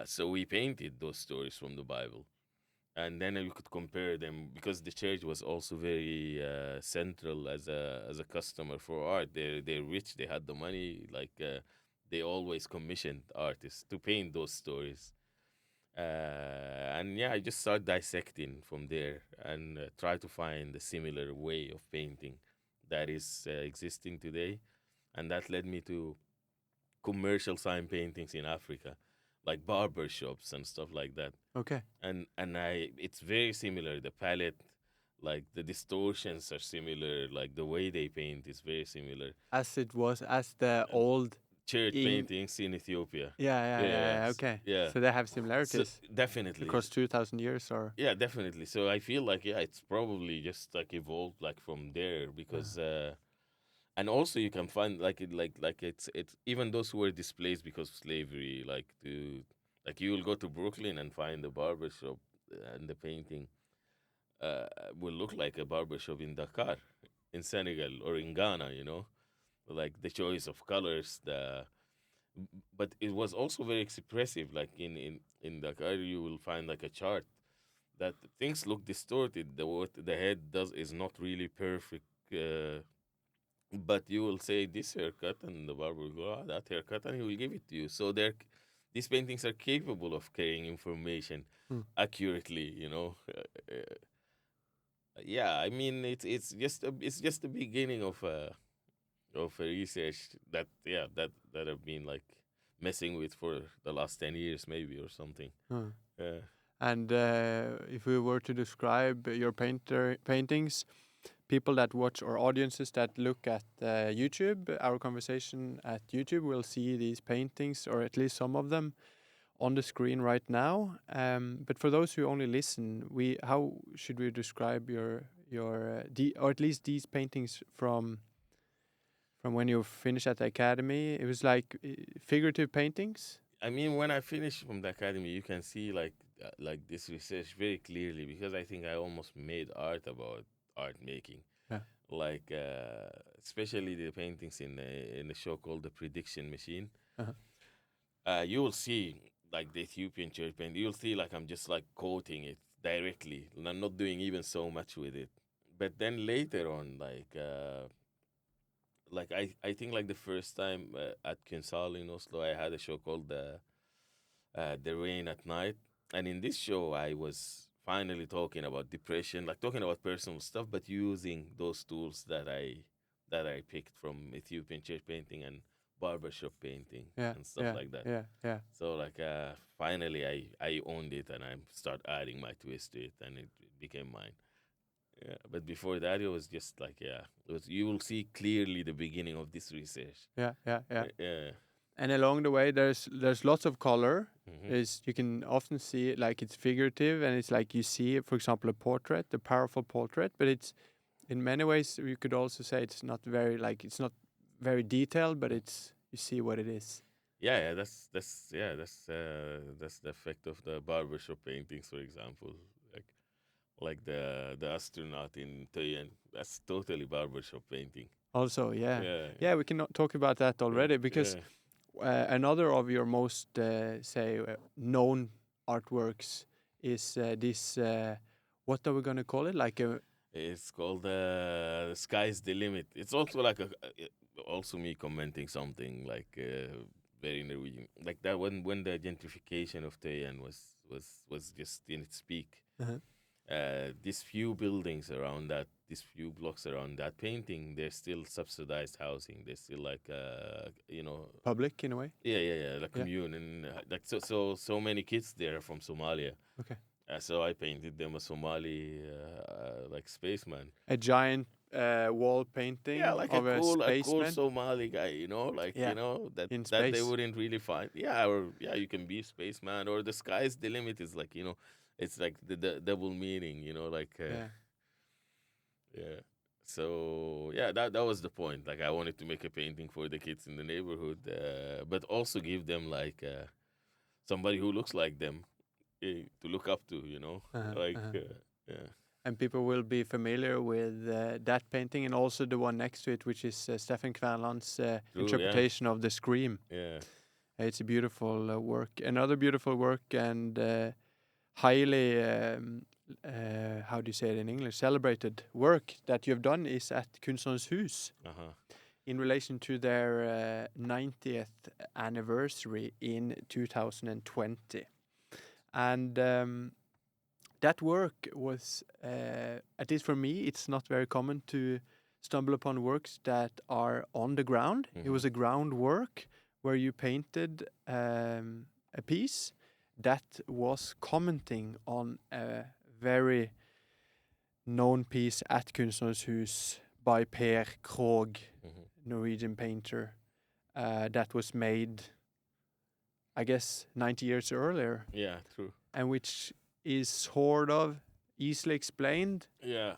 So we painted those stories from the Bible. And then you could compare them, because the church was also very central as a customer for art. They're rich. They had the money. Like they always commissioned artists to paint those stories. And yeah, I just started dissecting from there and try to find a similar way of painting that is existing today, and that led me to commercial sign paintings in Africa, like barber shops and stuff like that. Okay. And it's very similar. The palette, like the distortions are similar. Like the way they paint is very similar. As it was, as the old Church paintings in Ethiopia. Yeah. Okay. Yeah. So they have similarities. So, definitely. Across 2,000 years, or. Yeah, definitely. So I feel like it's probably just like evolved like from there, because and also you can find like it's even those who were displaced because of slavery, like you will go to Brooklyn and find a barber shop, and the painting will look like a barber shop in Dakar, in Senegal, or in Ghana, like the choice of colors, but it was also very expressive. Like in Dakar, you will find like a chart that things look distorted. What the head does is not really perfect. But you will say this haircut, and the barber will go, that haircut, and he will give it to you. So these paintings are capable of carrying information Mm. accurately. Yeah, I mean it's just the beginning of a research that I've been like messing with for the last 10 years maybe or something. Mm. Yeah. And if we were to describe your paintings, people that watch or audiences that look at YouTube, our conversation at YouTube, will see these paintings, or at least some of them, on the screen right now. But for those who only listen, how should we describe your or at least these paintings from when you finished at the academy? It was like figurative paintings. I mean, when I finished from the academy, you can see like this research very clearly, because I think I almost made art about art making. Yeah. Like especially the paintings in the show called The Prediction Machine. Uh-huh. You will see like the Ethiopian church painting. You'll see like I'm just like quoting it directly. And I'm not doing even so much with it. But then later on, like I think like the first time at Kunstnerliv in Oslo, I had a show called The Rain at Night, and in this show I was finally talking about depression, like talking about personal stuff, but using those tools that I picked from Ethiopian church painting and barbershop painting Yeah, and stuff yeah, like that. yeah, yeah. So like finally I owned it, and I start adding my twist to it, and it became mine. Yeah, but before that, it was just like, you will see clearly the beginning of this research. Yeah, yeah, yeah. Yeah. And along the way, there's lots of color. Hmm. You can often see it like it's figurative, and it's like you see, for example, a portrait, a powerful portrait. But it's in many ways you could also say it's not very detailed, but it's you see what it is. Yeah, that's the effect of the barbershop paintings, for example. Like the astronaut in Tøyen. That's totally barbershop painting. Also, yeah, Yeah. yeah, we can talk about that already because Yeah. another of your most known artworks is this. What are we gonna call it? Like a It's called The Sky's the Limit. It's also like also me commenting something like very Norwegian, like that when the gentrification of Tøyen was just in its peak. uh These few buildings around that, these few blocks around that painting, they're still subsidized housing. They're still like public in a way. yeah, like Yeah. commune, and like so many kids there are from Somalia. Okay. So I painted them a Somali like spaceman. A giant wall painting Yeah, like of a a cool spaceman. Somali guy, like Yeah. that In that they space. wouldn't really find. Yeah, or yeah, you can be a spaceman, or the sky's the limit is like, it's like the double meaning, like Yeah. yeah. So yeah, that was the point. Like I wanted to make a painting for the kids in the neighborhood, but also give them like somebody who looks like them to look up to, Uh-huh, like uh-huh. yeah. And people will be familiar with that painting and also the one next to it, which is Steffen Kverneland's True, yeah. interpretation of the Scream. Yeah. It's a beautiful work. Another beautiful work and highly, how do you say it in English, celebrated work that you've done is at Kunstner's Hus Uh-huh. in relation to their 90th anniversary in 2020. And that work was, at least for me, it's not very common to stumble upon works that are on the ground. It was a ground work where you painted a piece that was commenting on a very known piece at Kunstner's Hus by Per Krogh, Norwegian painter, that was made, I guess, 90 years earlier. Yeah, true. And which is sort of easily explained, Yeah.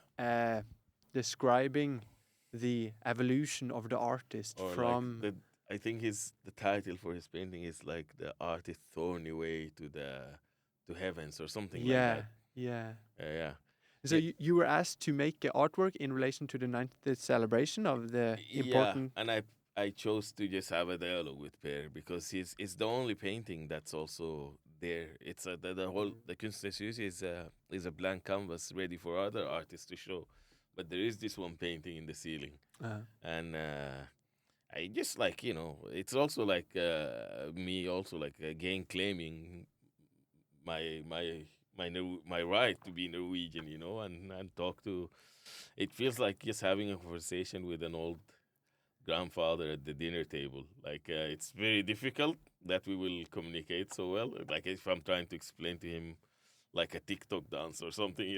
describing the evolution of the artist Or from. like I think the title for his painting is like the artist thorny way to heavens or something like Yeah, that. yeah. Yeah. So Yeah. you were asked to make artwork in relation to the 90th celebration of the Yeah, important. and I chose to just have a dialogue with Per because it's the only painting that's also there. It's the whole the Kunstnerliv is a blank canvas ready for other artists to show, but there is this one painting in the ceiling, and I just like it's also like me also like again claiming my right to be Norwegian, and talk to. It feels like just having a conversation with an old grandfather at the dinner table. Like it's very difficult that we will communicate so well. Like if I'm trying to explain to him like a TikTok dance or something,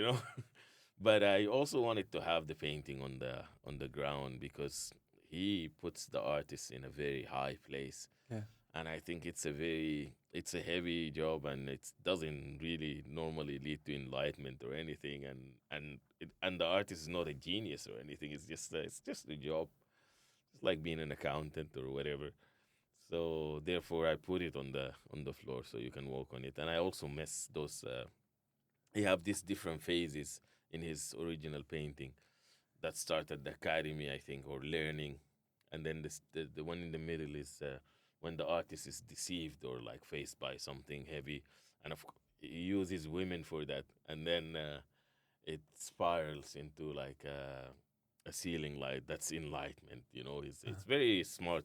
But I also wanted to have the painting on the ground because he puts the artist in a very high place. Yeah. And I think it's a heavy job, and it doesn't really normally lead to enlightenment or anything. And the artist is not a genius or anything. It's just a job. It's like being an accountant or whatever. So therefore, I put it on the floor so you can walk on it. And I also mess those. He have these different phases in his original painting that start at the academy, I think, or learning, and then the one in the middle is when the artist is deceived or like faced by something heavy, and he uses women for that, and then it spirals into like a ceiling light that's enlightenment. It's very smart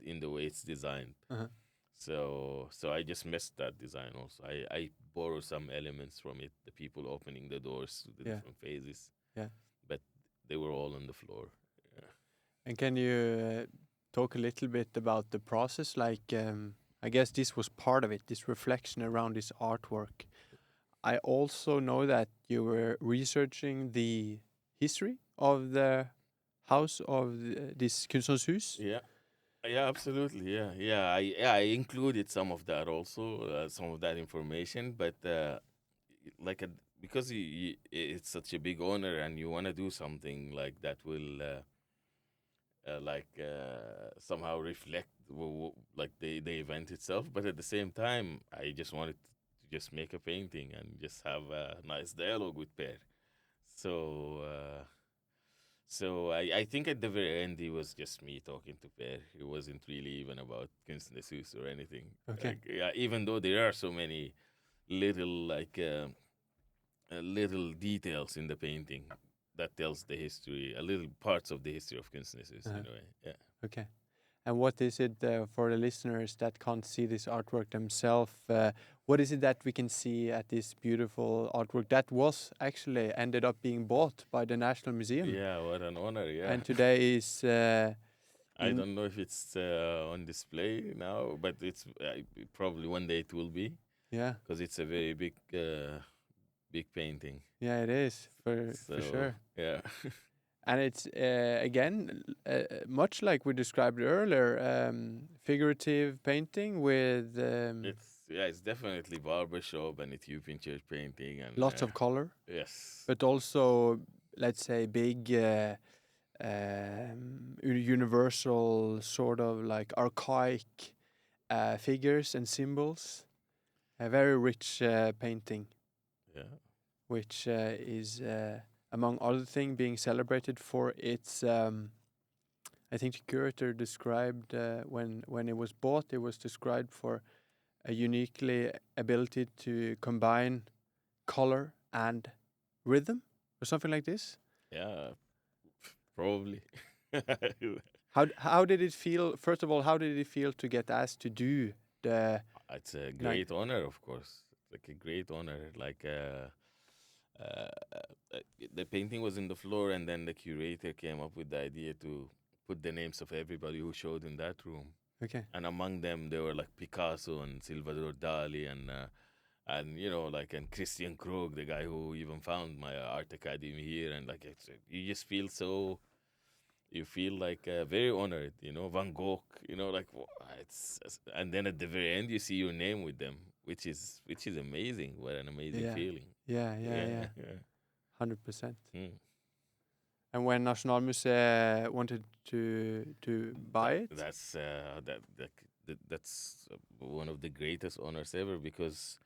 in the way it's designed. Uh-huh. So I just messed that design also. I borrow some elements from it, the people opening the doors to the Yeah. different phases. Yeah. But they were all on the floor. Yeah. And can you talk a little bit about the process? Like, I guess this was part of it, this reflection around this artwork. I also know that you were researching the history of the house of this Kunstnerhus. Yeah. Yeah, absolutely. I included some of that also, some of that information, but like because it's such a big honor and you want to do something like that will somehow reflect like the event itself, but at the same time, I just wanted to just make a painting and just have a nice dialogue with Per. So. So I think at the very end, it was just me talking to Per. It wasn't really even about Kunstnerliv or anything. Okay. Like, yeah, even though there are so many little little details in the painting that tells the history, a little parts of the history of Kunstnerliv in a way. Yeah. Okay. And what is it for the listeners that can't see this artwork themselves? What is it that we can see at this beautiful artwork that was actually ended up being bought by the National Museum? Yeah, what an honor. Yeah. And today is. I don't know if it's on display now, but it's probably one day it will be. Yeah. Because it's a very big painting. Yeah, it is for sure. Yeah. And it's again much like we described earlier, figurative painting with It's definitely Barber shop and Ethiopian church painting and lots of color. Yes. But also, let's say, big universal sort of like archaic figures and symbols. A very rich painting. Yeah. Which is, among other things, being celebrated for its. I think the curator described when it was bought, it was described for a uniquely ability to combine color and rhythm or something like this. Yeah, probably. How did it feel? First of all, how did it feel to get asked to do the? It's a great honor, of course. Like a great honor. Like the painting was in the floor, and then the curator came up with the idea to put the names of everybody who showed in that room. Okay. And among them, there were like Picasso and Salvador Dali and and Christian Krug, the guy who even found my art academy here. And like you just feel you feel like very honored, Van Gogh, and then at the very end you see your name with them, which is amazing. What an amazing feeling. Yeah. 100%. And when Nasjonalmuseet wanted to buy it? That's one of the greatest honors ever, because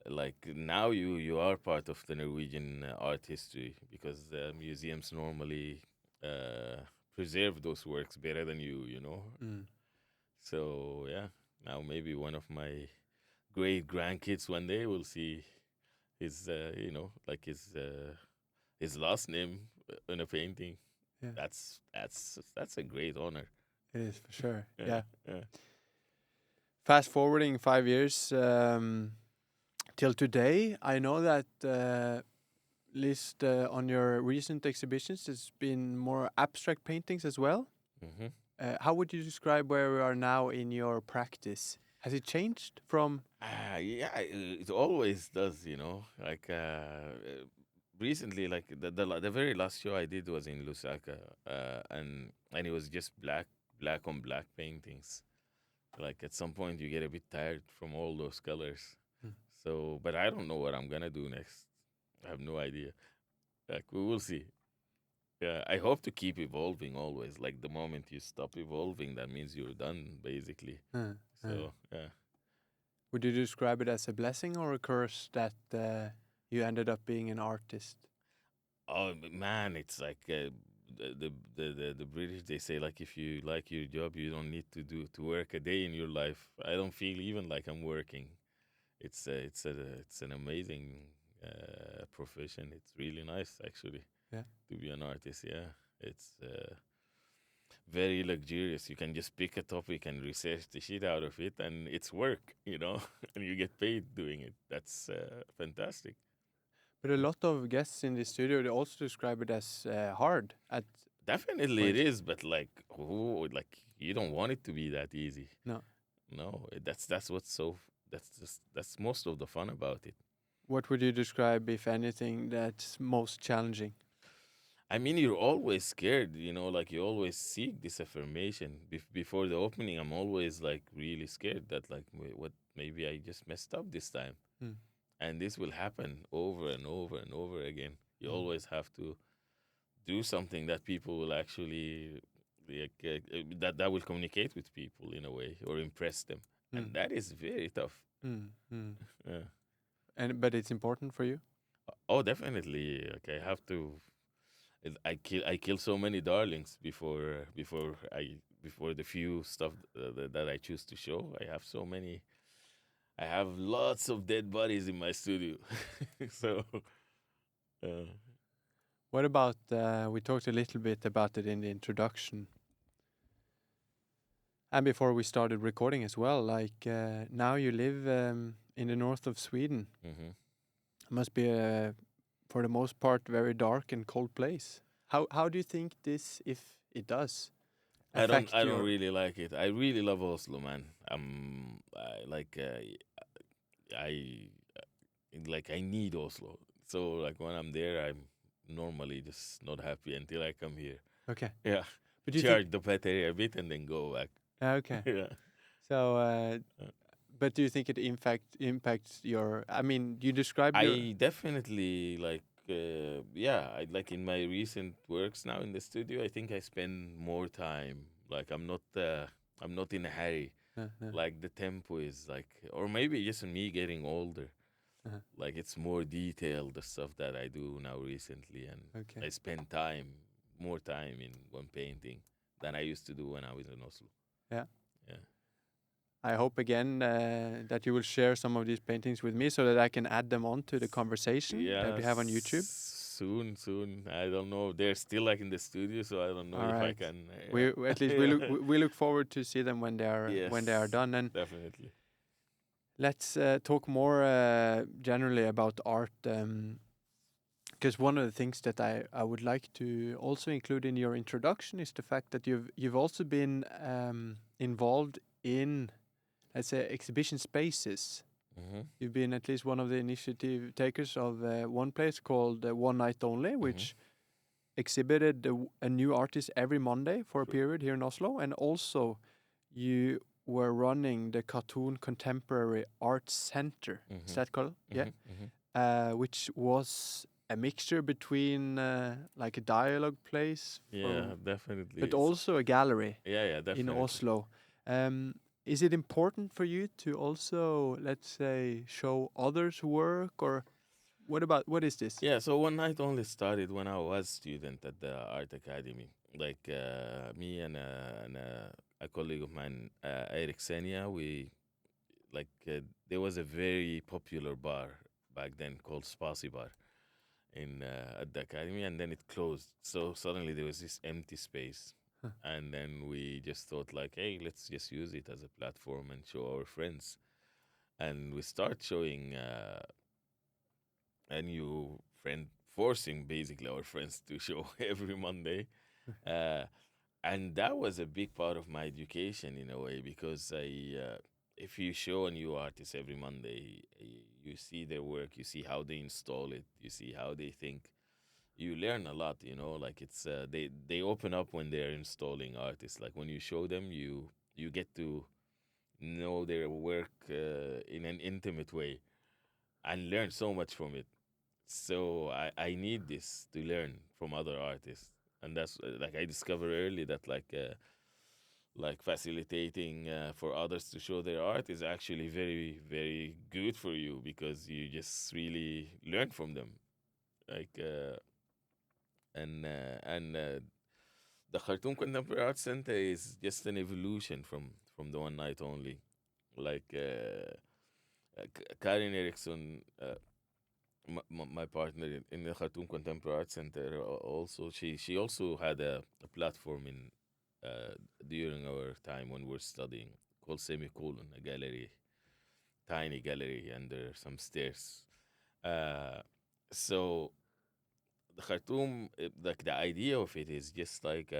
like now you are part of the Norwegian art history, because museums normally preserve those works better than you know. Mm. So yeah, now maybe one of my great grandkids one day will see his like his last name in a painting. Yeah. That's a great honor. It is for sure. Yeah, Yeah. yeah. Fast forwarding 5 years till today, I know that at least on your recent exhibitions, there's been more abstract paintings as well. Mm-hmm. How would you describe where we are now in your practice? Has it changed from? Yeah, it always does, you know. Like recently, like the very last show I did was in Lusaka, and it was just black on black paintings. Like at some point, you get a bit tired from all those colors. Mm. So, but I don't know what I'm gonna do next. I have no idea. Like we will see. Yeah, I hope to keep evolving always. Like the moment you stop evolving, that means you're done, basically. So yeah. Would you describe it as a blessing or a curse that you ended up being an artist? Oh man, it's like the British, they say, like, if you like your job, you don't need to work a day in your life. I don't feel even like I'm working. It's an amazing profession. It's really nice actually. Yeah. To be an artist. Yeah, it's very luxurious. You can just pick a topic and research the shit out of it, and it's work, you know, and you get paid doing it. That's fantastic. But a lot of guests in the studio, they also describe it as hard at Definitely it points. is, but like, like you don't want it to be that easy. No. No, that's what's so. That's most of the fun about it. What would you describe, if anything, that's most challenging? I mean, you're always scared, you know, like you always seek this affirmation. Before the opening, I'm always like really scared that, like, what, maybe I just messed up this time. Mm. And this will happen over and over and over again. You Mm. always have to do something that people will actually, like, that will communicate with people in a way or impress them. And Mm. that is very tough. Mm. Mm. Yeah. But it's important for you? Oh, definitely. Like I have to. I kill so many darlings before the few stuff that I choose to show. I have so many. I have lots of dead bodies in my studio. So uh, What about, we talked a little bit about it in the introduction. And before we started recording as well, like now you live in the north of Sweden. mhm. It must be for the most part, very dark and cold place. How do you think this, if it does, affect I don't your? really like it. I really love Oslo, man. I I need Oslo. So like when I'm there, I'm normally just not happy until I come here. Okay, Yeah, but do you charge think? the battery a bit and then go back. Okay, Yeah. so but do you think it impacts your? I mean, you describe your. I definitely like yeah, I like in my recent works now in the studio, I think I spend more time. Like I'm not in a hurry. Yeah. Like the tempo is like, or maybe just me getting older. Uh-huh. Like it's more detailed, the stuff that I do now recently, and Okay. I spend more time in one painting than I used to do when I was in Oslo. Yeah. Yeah. I hope again that you will share some of these paintings with me so that I can add them on to the conversation that we have on YouTube. Soon. I don't know. They're still like in the studio, so I don't know All if I right. can. We at least we look forward to see them when they are Yes, done. And definitely. let's talk more generally about art. Because one of the things that I would like to also include in your introduction is the fact that you've also been involved in, let's say, exhibition spaces. Mm-hmm. You've been at least one of the initiative takers of one place called One Night Only, which exhibited a new artist every Monday for a period here in Oslo. And also you were running the Cartoon Contemporary Art Center. Is that called? Yeah. Which was a mixture between like a dialogue place, Yeah, definitely. but also a gallery yeah, in definitely. Oslo. Is it important for you to also, let's say, show others' work, or what is this? Yeah, so one night only started when I was student at the art academy. Like me and a colleague of mine, Eric Senia, we like there was a very popular bar back then called Spasi Bar in at the academy, and then it closed. So suddenly there was this empty space, Huh. and then we just thought like, hey, let's just use it as a platform and show our friends. And we start showing a new friend, forcing basically our friends to show every Monday. Uh, and that was a big part of my education in a way because if you show a new artist every Monday, you see their work, you see how they install it, you see how they think. You learn a lot, like it's they open up when they're installing artists. Like when you show them, you get to know their work in an intimate way and learn so much from it. So I need this to learn from other artists, and that's like I discovered early that like facilitating for others to show their art is actually very very good for you because you just really learn from them. Like and the Khartoum Contemporary Art Center is just an evolution from the one night only. Like Karin Eriksson, my partner in the Khartoum Contemporary Art Center, also she also had a platform in during our time when we're studying called Semicolon, a gallery, tiny gallery under some stairs. Uh, so the Khartoum, like the idea of it is just like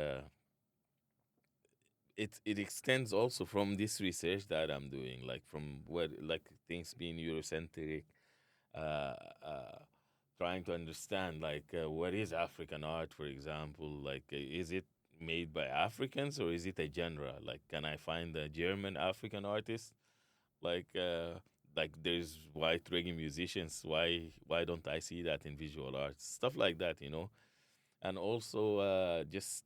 it extends also from this research that I'm doing, like from where like things being Eurocentric, uh, uh, trying to understand like what is African art, for example. Like, is it made by Africans or is it a genre? Like, can I find a German African artist? Like, like there's white reggae musicians. Why don't I see that in visual arts? Stuff like that. And also just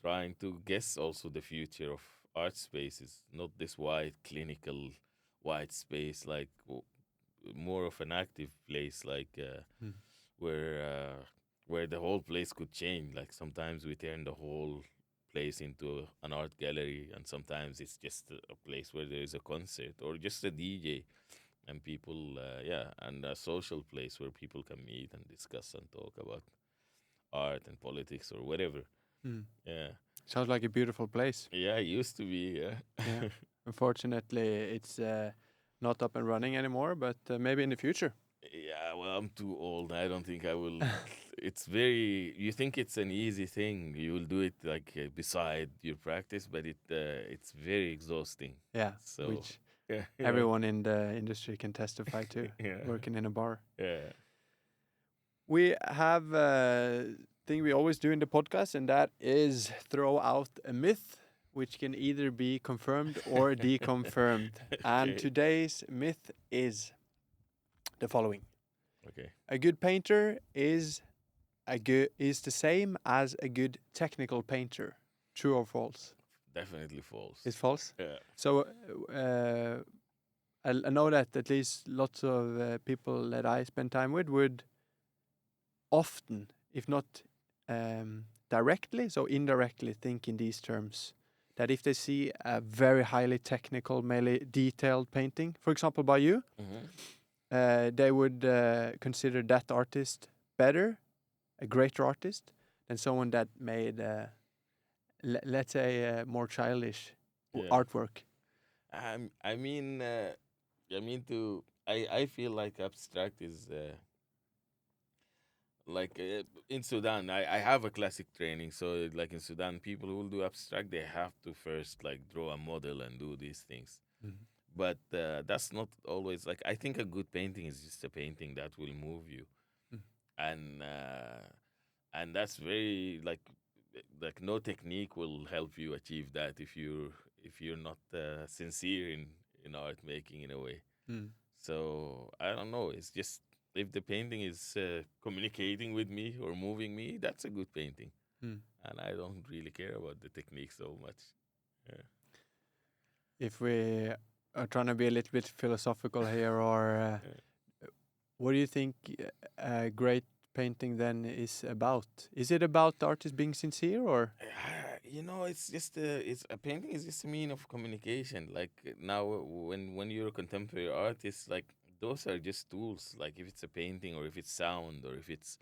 trying to guess also the future of art spaces, not this white clinical white space, like more of an active place, like Hmm. where uh, where the whole place could change. Like sometimes we turn the whole place into an art gallery, and sometimes it's just a place where there is a concert or just a DJ and people, yeah, and a social place where people can meet and discuss and talk about art and politics or whatever. Hmm. Yeah, Sounds like a beautiful place. yeah, it used to be. Yeah. Yeah. Unfortunately, it's not up and running anymore, but maybe in the future. Yeah, well, I'm too old. I don't think I will. It's very. You think it's an easy thing. You will do it like beside your practice, but it's very exhausting. Yeah, So which yeah, everyone in the industry can testify to, yeah, working in a bar. yeah. We have a thing we always do in the podcast, and that is throw out a myth, which can either be confirmed or deconfirmed. And Okay, today's myth is the following: okay. a good painter is the same as a good technical painter. True or false? Definitely false. It's false. Yeah. So I know that at least lots of people that I spend time with would often, if not directly, so indirectly, think in these terms. That if they see a very highly technical, mainly detailed painting, for example, by you, they would consider that artist better, a greater artist, than someone that made, let's say, more childish Yeah. artwork. I mean, I mean to. I feel like abstract is like in Sudan. I have a classic training, so like in Sudan, people who will do abstract, they have to first like draw a model and do these things. Mhm. But that's not always like. I think a good painting is just a painting that will move you, Mm. and that's very like no technique will help you achieve that if you're not sincere in art making in a way. Mm. So I don't know. It's just if the painting is communicating with me or moving me, that's a good painting. Mm. And I don't really care about the technique so much. Yeah. If we are trying to be a little bit philosophical here, or what do you think a great painting then is about? Is it about the artist being sincere, or? It's just it's a painting is just a mean of communication. Like now, when you're a contemporary artist, like those are just tools. Like if it's a painting or if it's sound or if it's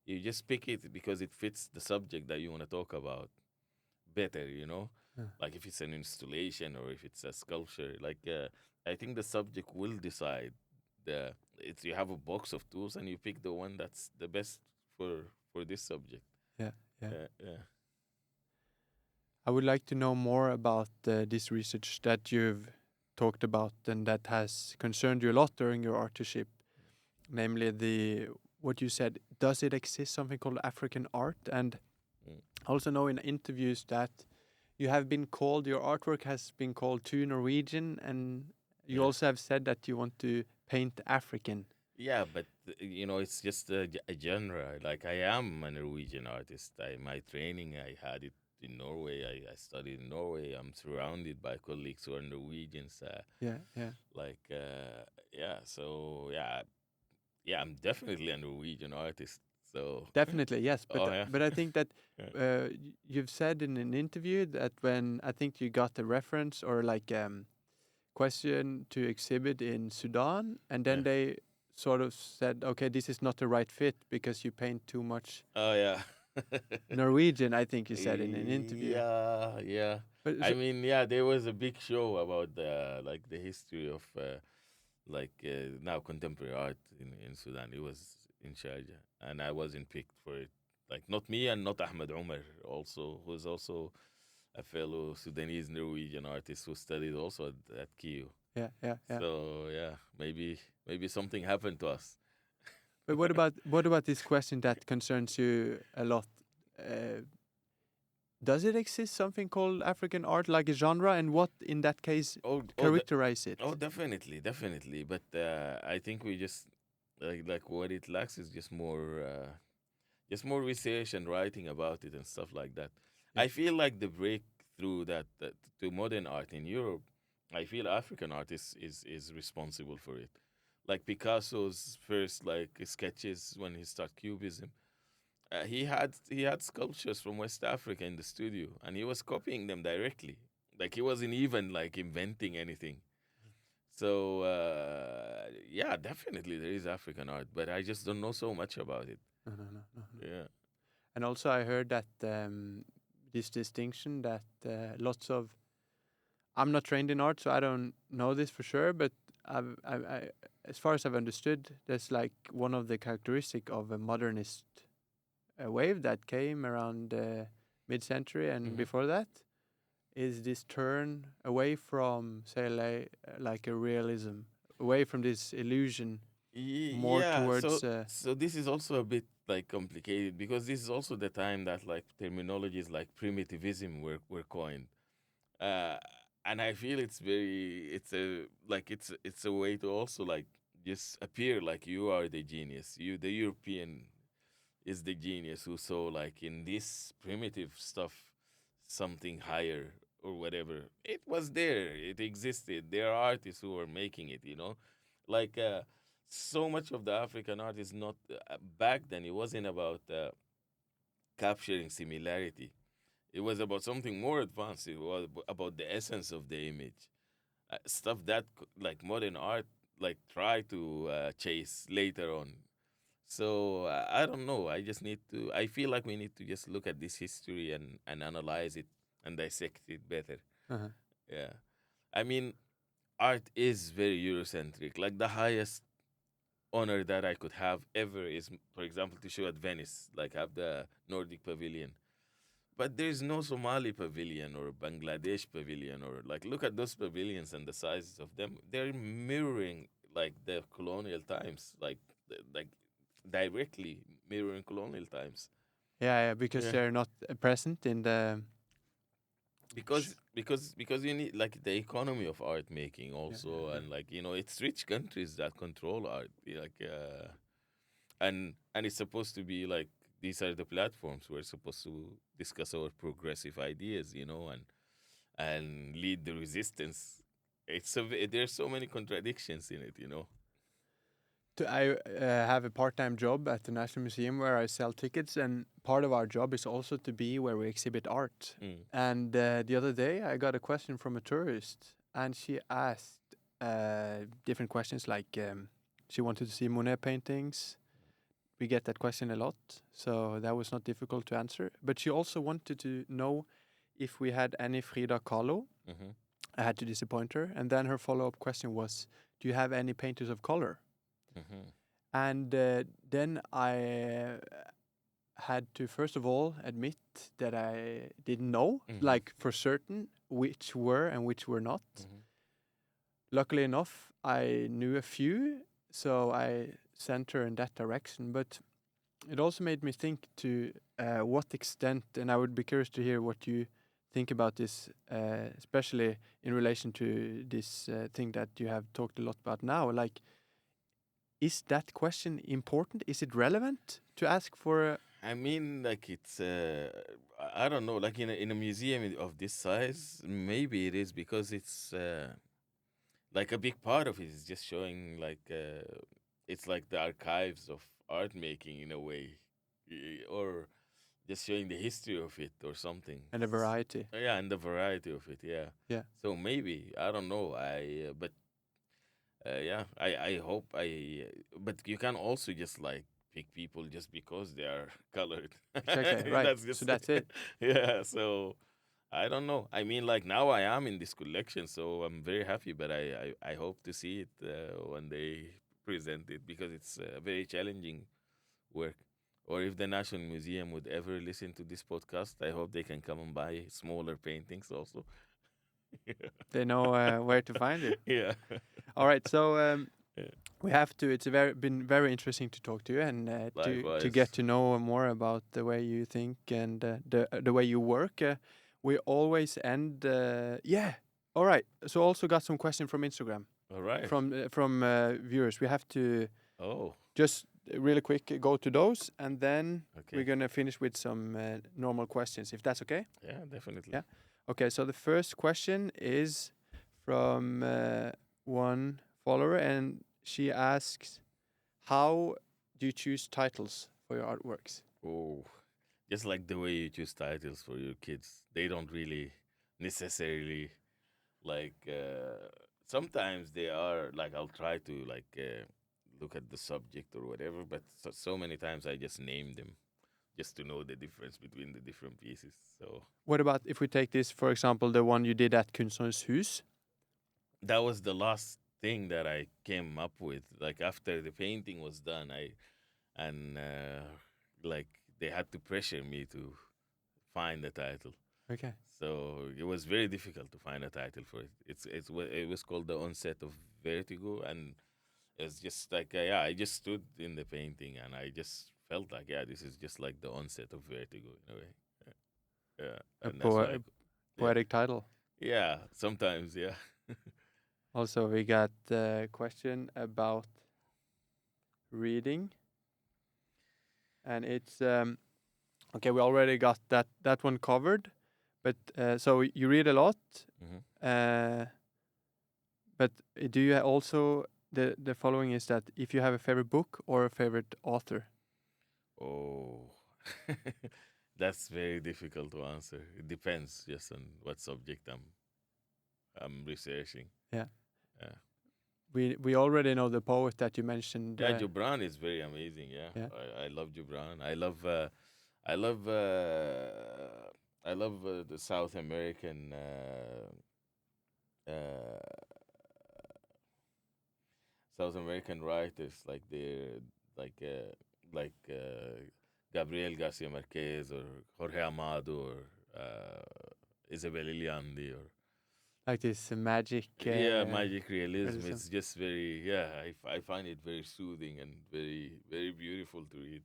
you just pick it because it fits the subject that you want to talk about better. Yeah. Like if it's an installation or if it's a sculpture. Like I think the subject will decide. It's you have a box of tools and you pick the one that's the best for this subject. Yeah, yeah. Yeah. I would like to know more about this research that you've talked about and that has concerned you a lot during your artistship, namely what you said. Does it exist something called African art? And I also know in interviews that your artwork has been called too Norwegian, and you also have said that you want to paint African. Yeah, but it's just a genre. Like I am a Norwegian artist. My training, I had it in Norway. I studied in Norway. I'm surrounded by colleagues who are Norwegians. Yeah. Yeah. So yeah, I'm definitely a Norwegian artist. So Definitely, yes. But oh yeah, but I think that yeah. you've said in an interview that when I think you got a reference or like question to exhibit in Sudan, and then Yeah. they sort of said, okay, this is not the right fit because you paint too much Oh yeah. Norwegian, I think you said in an interview. Yeah. But I mean, yeah, there was a big show about the history of now contemporary art in Sudan. It was in Sharjah, and I wasn't picked for it. Like not me and not Ahmed Umar, also who's also a fellow Sudanese Norwegian artist who studied also at KU. yeah. So yeah, maybe something happened to us. But what about this question that concerns you a lot? Uh, does it exist something called African art, like a genre, and what in that case Oh, characterize it? definitely. But I think we just like what it lacks is just more research and writing about it and stuff like that. Yeah. I feel like the breakthrough that to modern art in Europe, I feel African art is responsible for it. Like Picasso's first like sketches when he started Cubism, he had sculptures from West Africa in the studio, and he was copying them directly. Like he wasn't even like inventing anything. So yeah, definitely there is African art, but I just don't know so much about it. No. Yeah. And also, I heard that this distinction that lots of I'm not trained in art, so I don't know this for sure. But as far as I've understood, that's like one of the characteristic of a modernist wave that came around mid-century and before that is this turn away from, say, like a realism, away from this illusion, more Yeah, towards. so this is also a bit like complicated because this is also the time that like terminologies like primitivism were coined. Uh and I feel it's a way to also like just appear like you are the genius. The European is the genius who saw like in this primitive stuff something higher or whatever. It was there, it existed. There are artists who are making it. Like so much of the African art is not back then. It wasn't about capturing similarity. It was about something more advanced. It was about the essence of the image, stuff that like modern art like try to chase later on. So I don't know. I feel like we need to just look at this history and analyze it and dissect it better. Uh-huh. Yeah. I mean, art is very Eurocentric. Like the highest honor that I could have ever is, for example, to show at Venice, like have the Nordic pavilion. But there's no Somali pavilion or Bangladesh pavilion or like look at those pavilions and the sizes of them. They're mirroring like the colonial times, like directly mirroring colonial times. Yeah, because Yeah. they're not present in the. Because you need like the economy of art making also, Yeah. and like it's rich countries that control art. Like and it's supposed to be like these are the platforms we're supposed to discuss our progressive ideas, and lead the resistance. There's so many contradictions in it. I have a part-time job at the National Museum where I sell tickets, and part of our job is also to be where we exhibit art. Mm. And the other day, I got a question from a tourist, and she asked different questions, like she wanted to see Monet paintings. We get that question a lot, so that was not difficult to answer. But she also wanted to know if we had any Frida Kahlo. Mm-hmm. I had to disappoint her. And then her follow-up question was, do you have any painters of color? Mm-hmm. And then I had to, first of all, admit that I didn't know, like for certain, which were and which were not. Mm-hmm. Luckily enough, I knew a few, so I sent her in that direction. But it also made me think to what extent, and I would be curious to hear what you think about this, especially in relation to this thing that you have talked a lot about now. Like, is that question important? Is it relevant to ask for? I mean, like it's I don't know, like in a museum of this size, maybe it is because it's like a big part of it is just showing like it's like the archives of art making in a way, or just showing the history of it or something. And a variety. Yeah, and the variety of it. Yeah. Yeah. So maybe I don't know. But yeah, I hope but you can also just like pick people just because they are colored. Exactly, right. That's just So that's it. Yeah. So I don't know. I mean, like now I am in this collection, so I'm very happy. But I hope to see it when they present it, because it's a very challenging work. Or if the National Museum would ever listen to this podcast, I hope they can come and buy smaller paintings also. They know where to find it. Yeah. All right, so Yeah. we have to. It's been very interesting to talk to you and to Likewise. get to know more about the way you think and the way you work. We always end. Yeah. All right. So also got some question from Instagram All right. from viewers. We have to Oh, just really quick go to those, and then okay. we're gonna finish with some normal questions, if that's okay. Yeah, definitely. Yeah. Okay. So the first question is from one follower, and she asks, "How do you choose titles for your artworks?" Oh, just like the way you choose titles for your kids, they don't really necessarily like. Sometimes they are like I'll try to like look at the subject or whatever, but so many times I just name them just to know the difference between the different pieces. So What about if we take this, for example, the one you did at Kunstner's Hus? that was the last thing that I came up with. Like after the painting was done, and like they had to pressure me to find the title. Okay. So it was very difficult to find a title for it. It was called the Onset of Vertigo, and it's just like yeah, I just stood in the painting and I just felt like yeah, this is just like the onset of vertigo in a way. Yeah, A and that's why. poetic title. Yeah, sometimes yeah. Also, we got a question about reading, and it's okay. We already got that one covered, but so you read a lot, Hmm. but do you also the following is that if you have a favorite book or a favorite author? Oh, that's very difficult to answer. It depends just on what subject I'm researching. Yeah. Yeah. We already know the poet that you mentioned. Yeah, Gibran is very amazing. Yeah, Yeah. I love Gibran. I love, the South American, South American writers like, uh, like Gabriel Garcia Marquez or Jorge Amado or Isabel Illandi or Like this magic. yeah, magic realism. realism. It's just very yeah. I find it very soothing and very beautiful to read.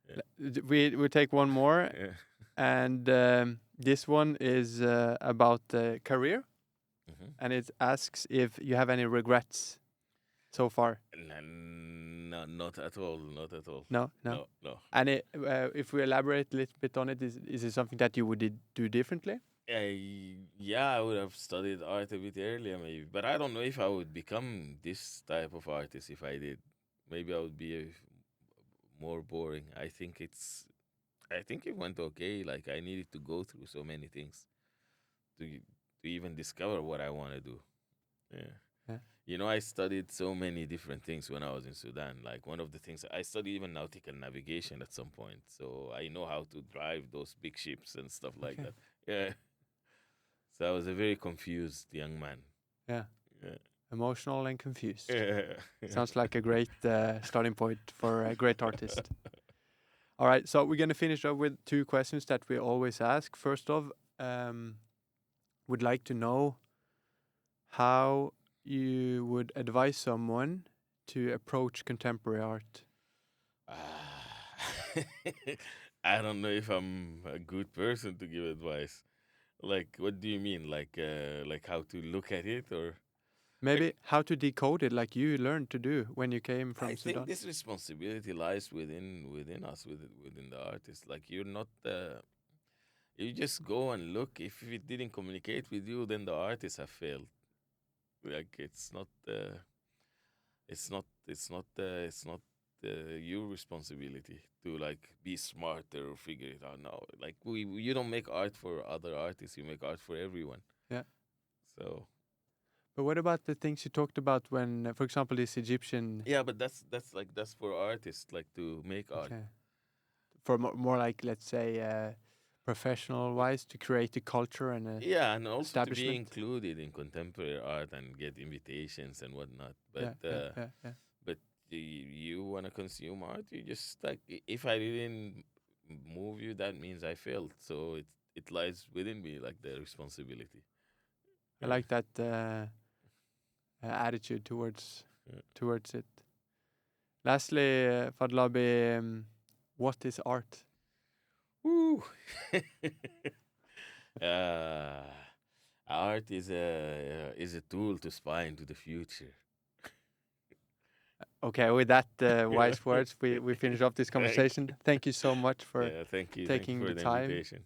Yeah. We take one more, Yeah. and this one is about career, Hmm. and it asks if you have any regrets. so far? No, not at all. Not at all. No. No. And if we elaborate a little bit on it, is it something that you would do differently? Yeah, I would have studied art a bit earlier, maybe. But I don't know if I would become this type of artist if I did. Maybe I would be more boring. I think it went okay. Like I needed to go through so many things to to even discover what I want to do. Yeah. Yeah. You know, I studied so many different things when I was in Sudan. Like one of the things I studied even nautical navigation at some point, so I know how to drive those big ships and stuff like Okay. that. Yeah. So I was a very confused young man. Yeah. Yeah. Emotional and confused. Yeah. Sounds like a great starting point for a great artist. All right, so we're gonna finish up with 2 questions that we always ask. First off, would like to know how you would advise someone to approach contemporary art. Ah. I don't know if I'm a good person to give advice. Like, what do you mean? Like how to look at it, or Maybe how to decode it, like you learned to do when you came I from think Sudan. this responsibility lies within us, within the artist. Like you're not, you just go and look. If it didn't communicate with you, then the artists have failed. Like it's not your responsibility to like be smarter or figure it out. No, like you don't make art for other artists. You make art for everyone. Yeah. So But what about the things you talked about when, for example, this Egyptian? yeah, but that's for artists, like to make art. Okay. For more like, let's say, professional wise, to create a culture and a Yeah, and also to be establishment. included in contemporary art and get invitations and whatnot. But Yeah. but you want to consume art, you just like if I didn't move you, that means I failed. So it lies within me, like the responsibility. I Yeah, like that attitude towards yeah. it. Lastly, Fadlabi, what is art? Woo. uh, Art is a tool to spy into the future. Okay, with that wise words, we finish off this Thank conversation. Thank you so much for Yeah, thank you. Thank you taking for the the time invitation.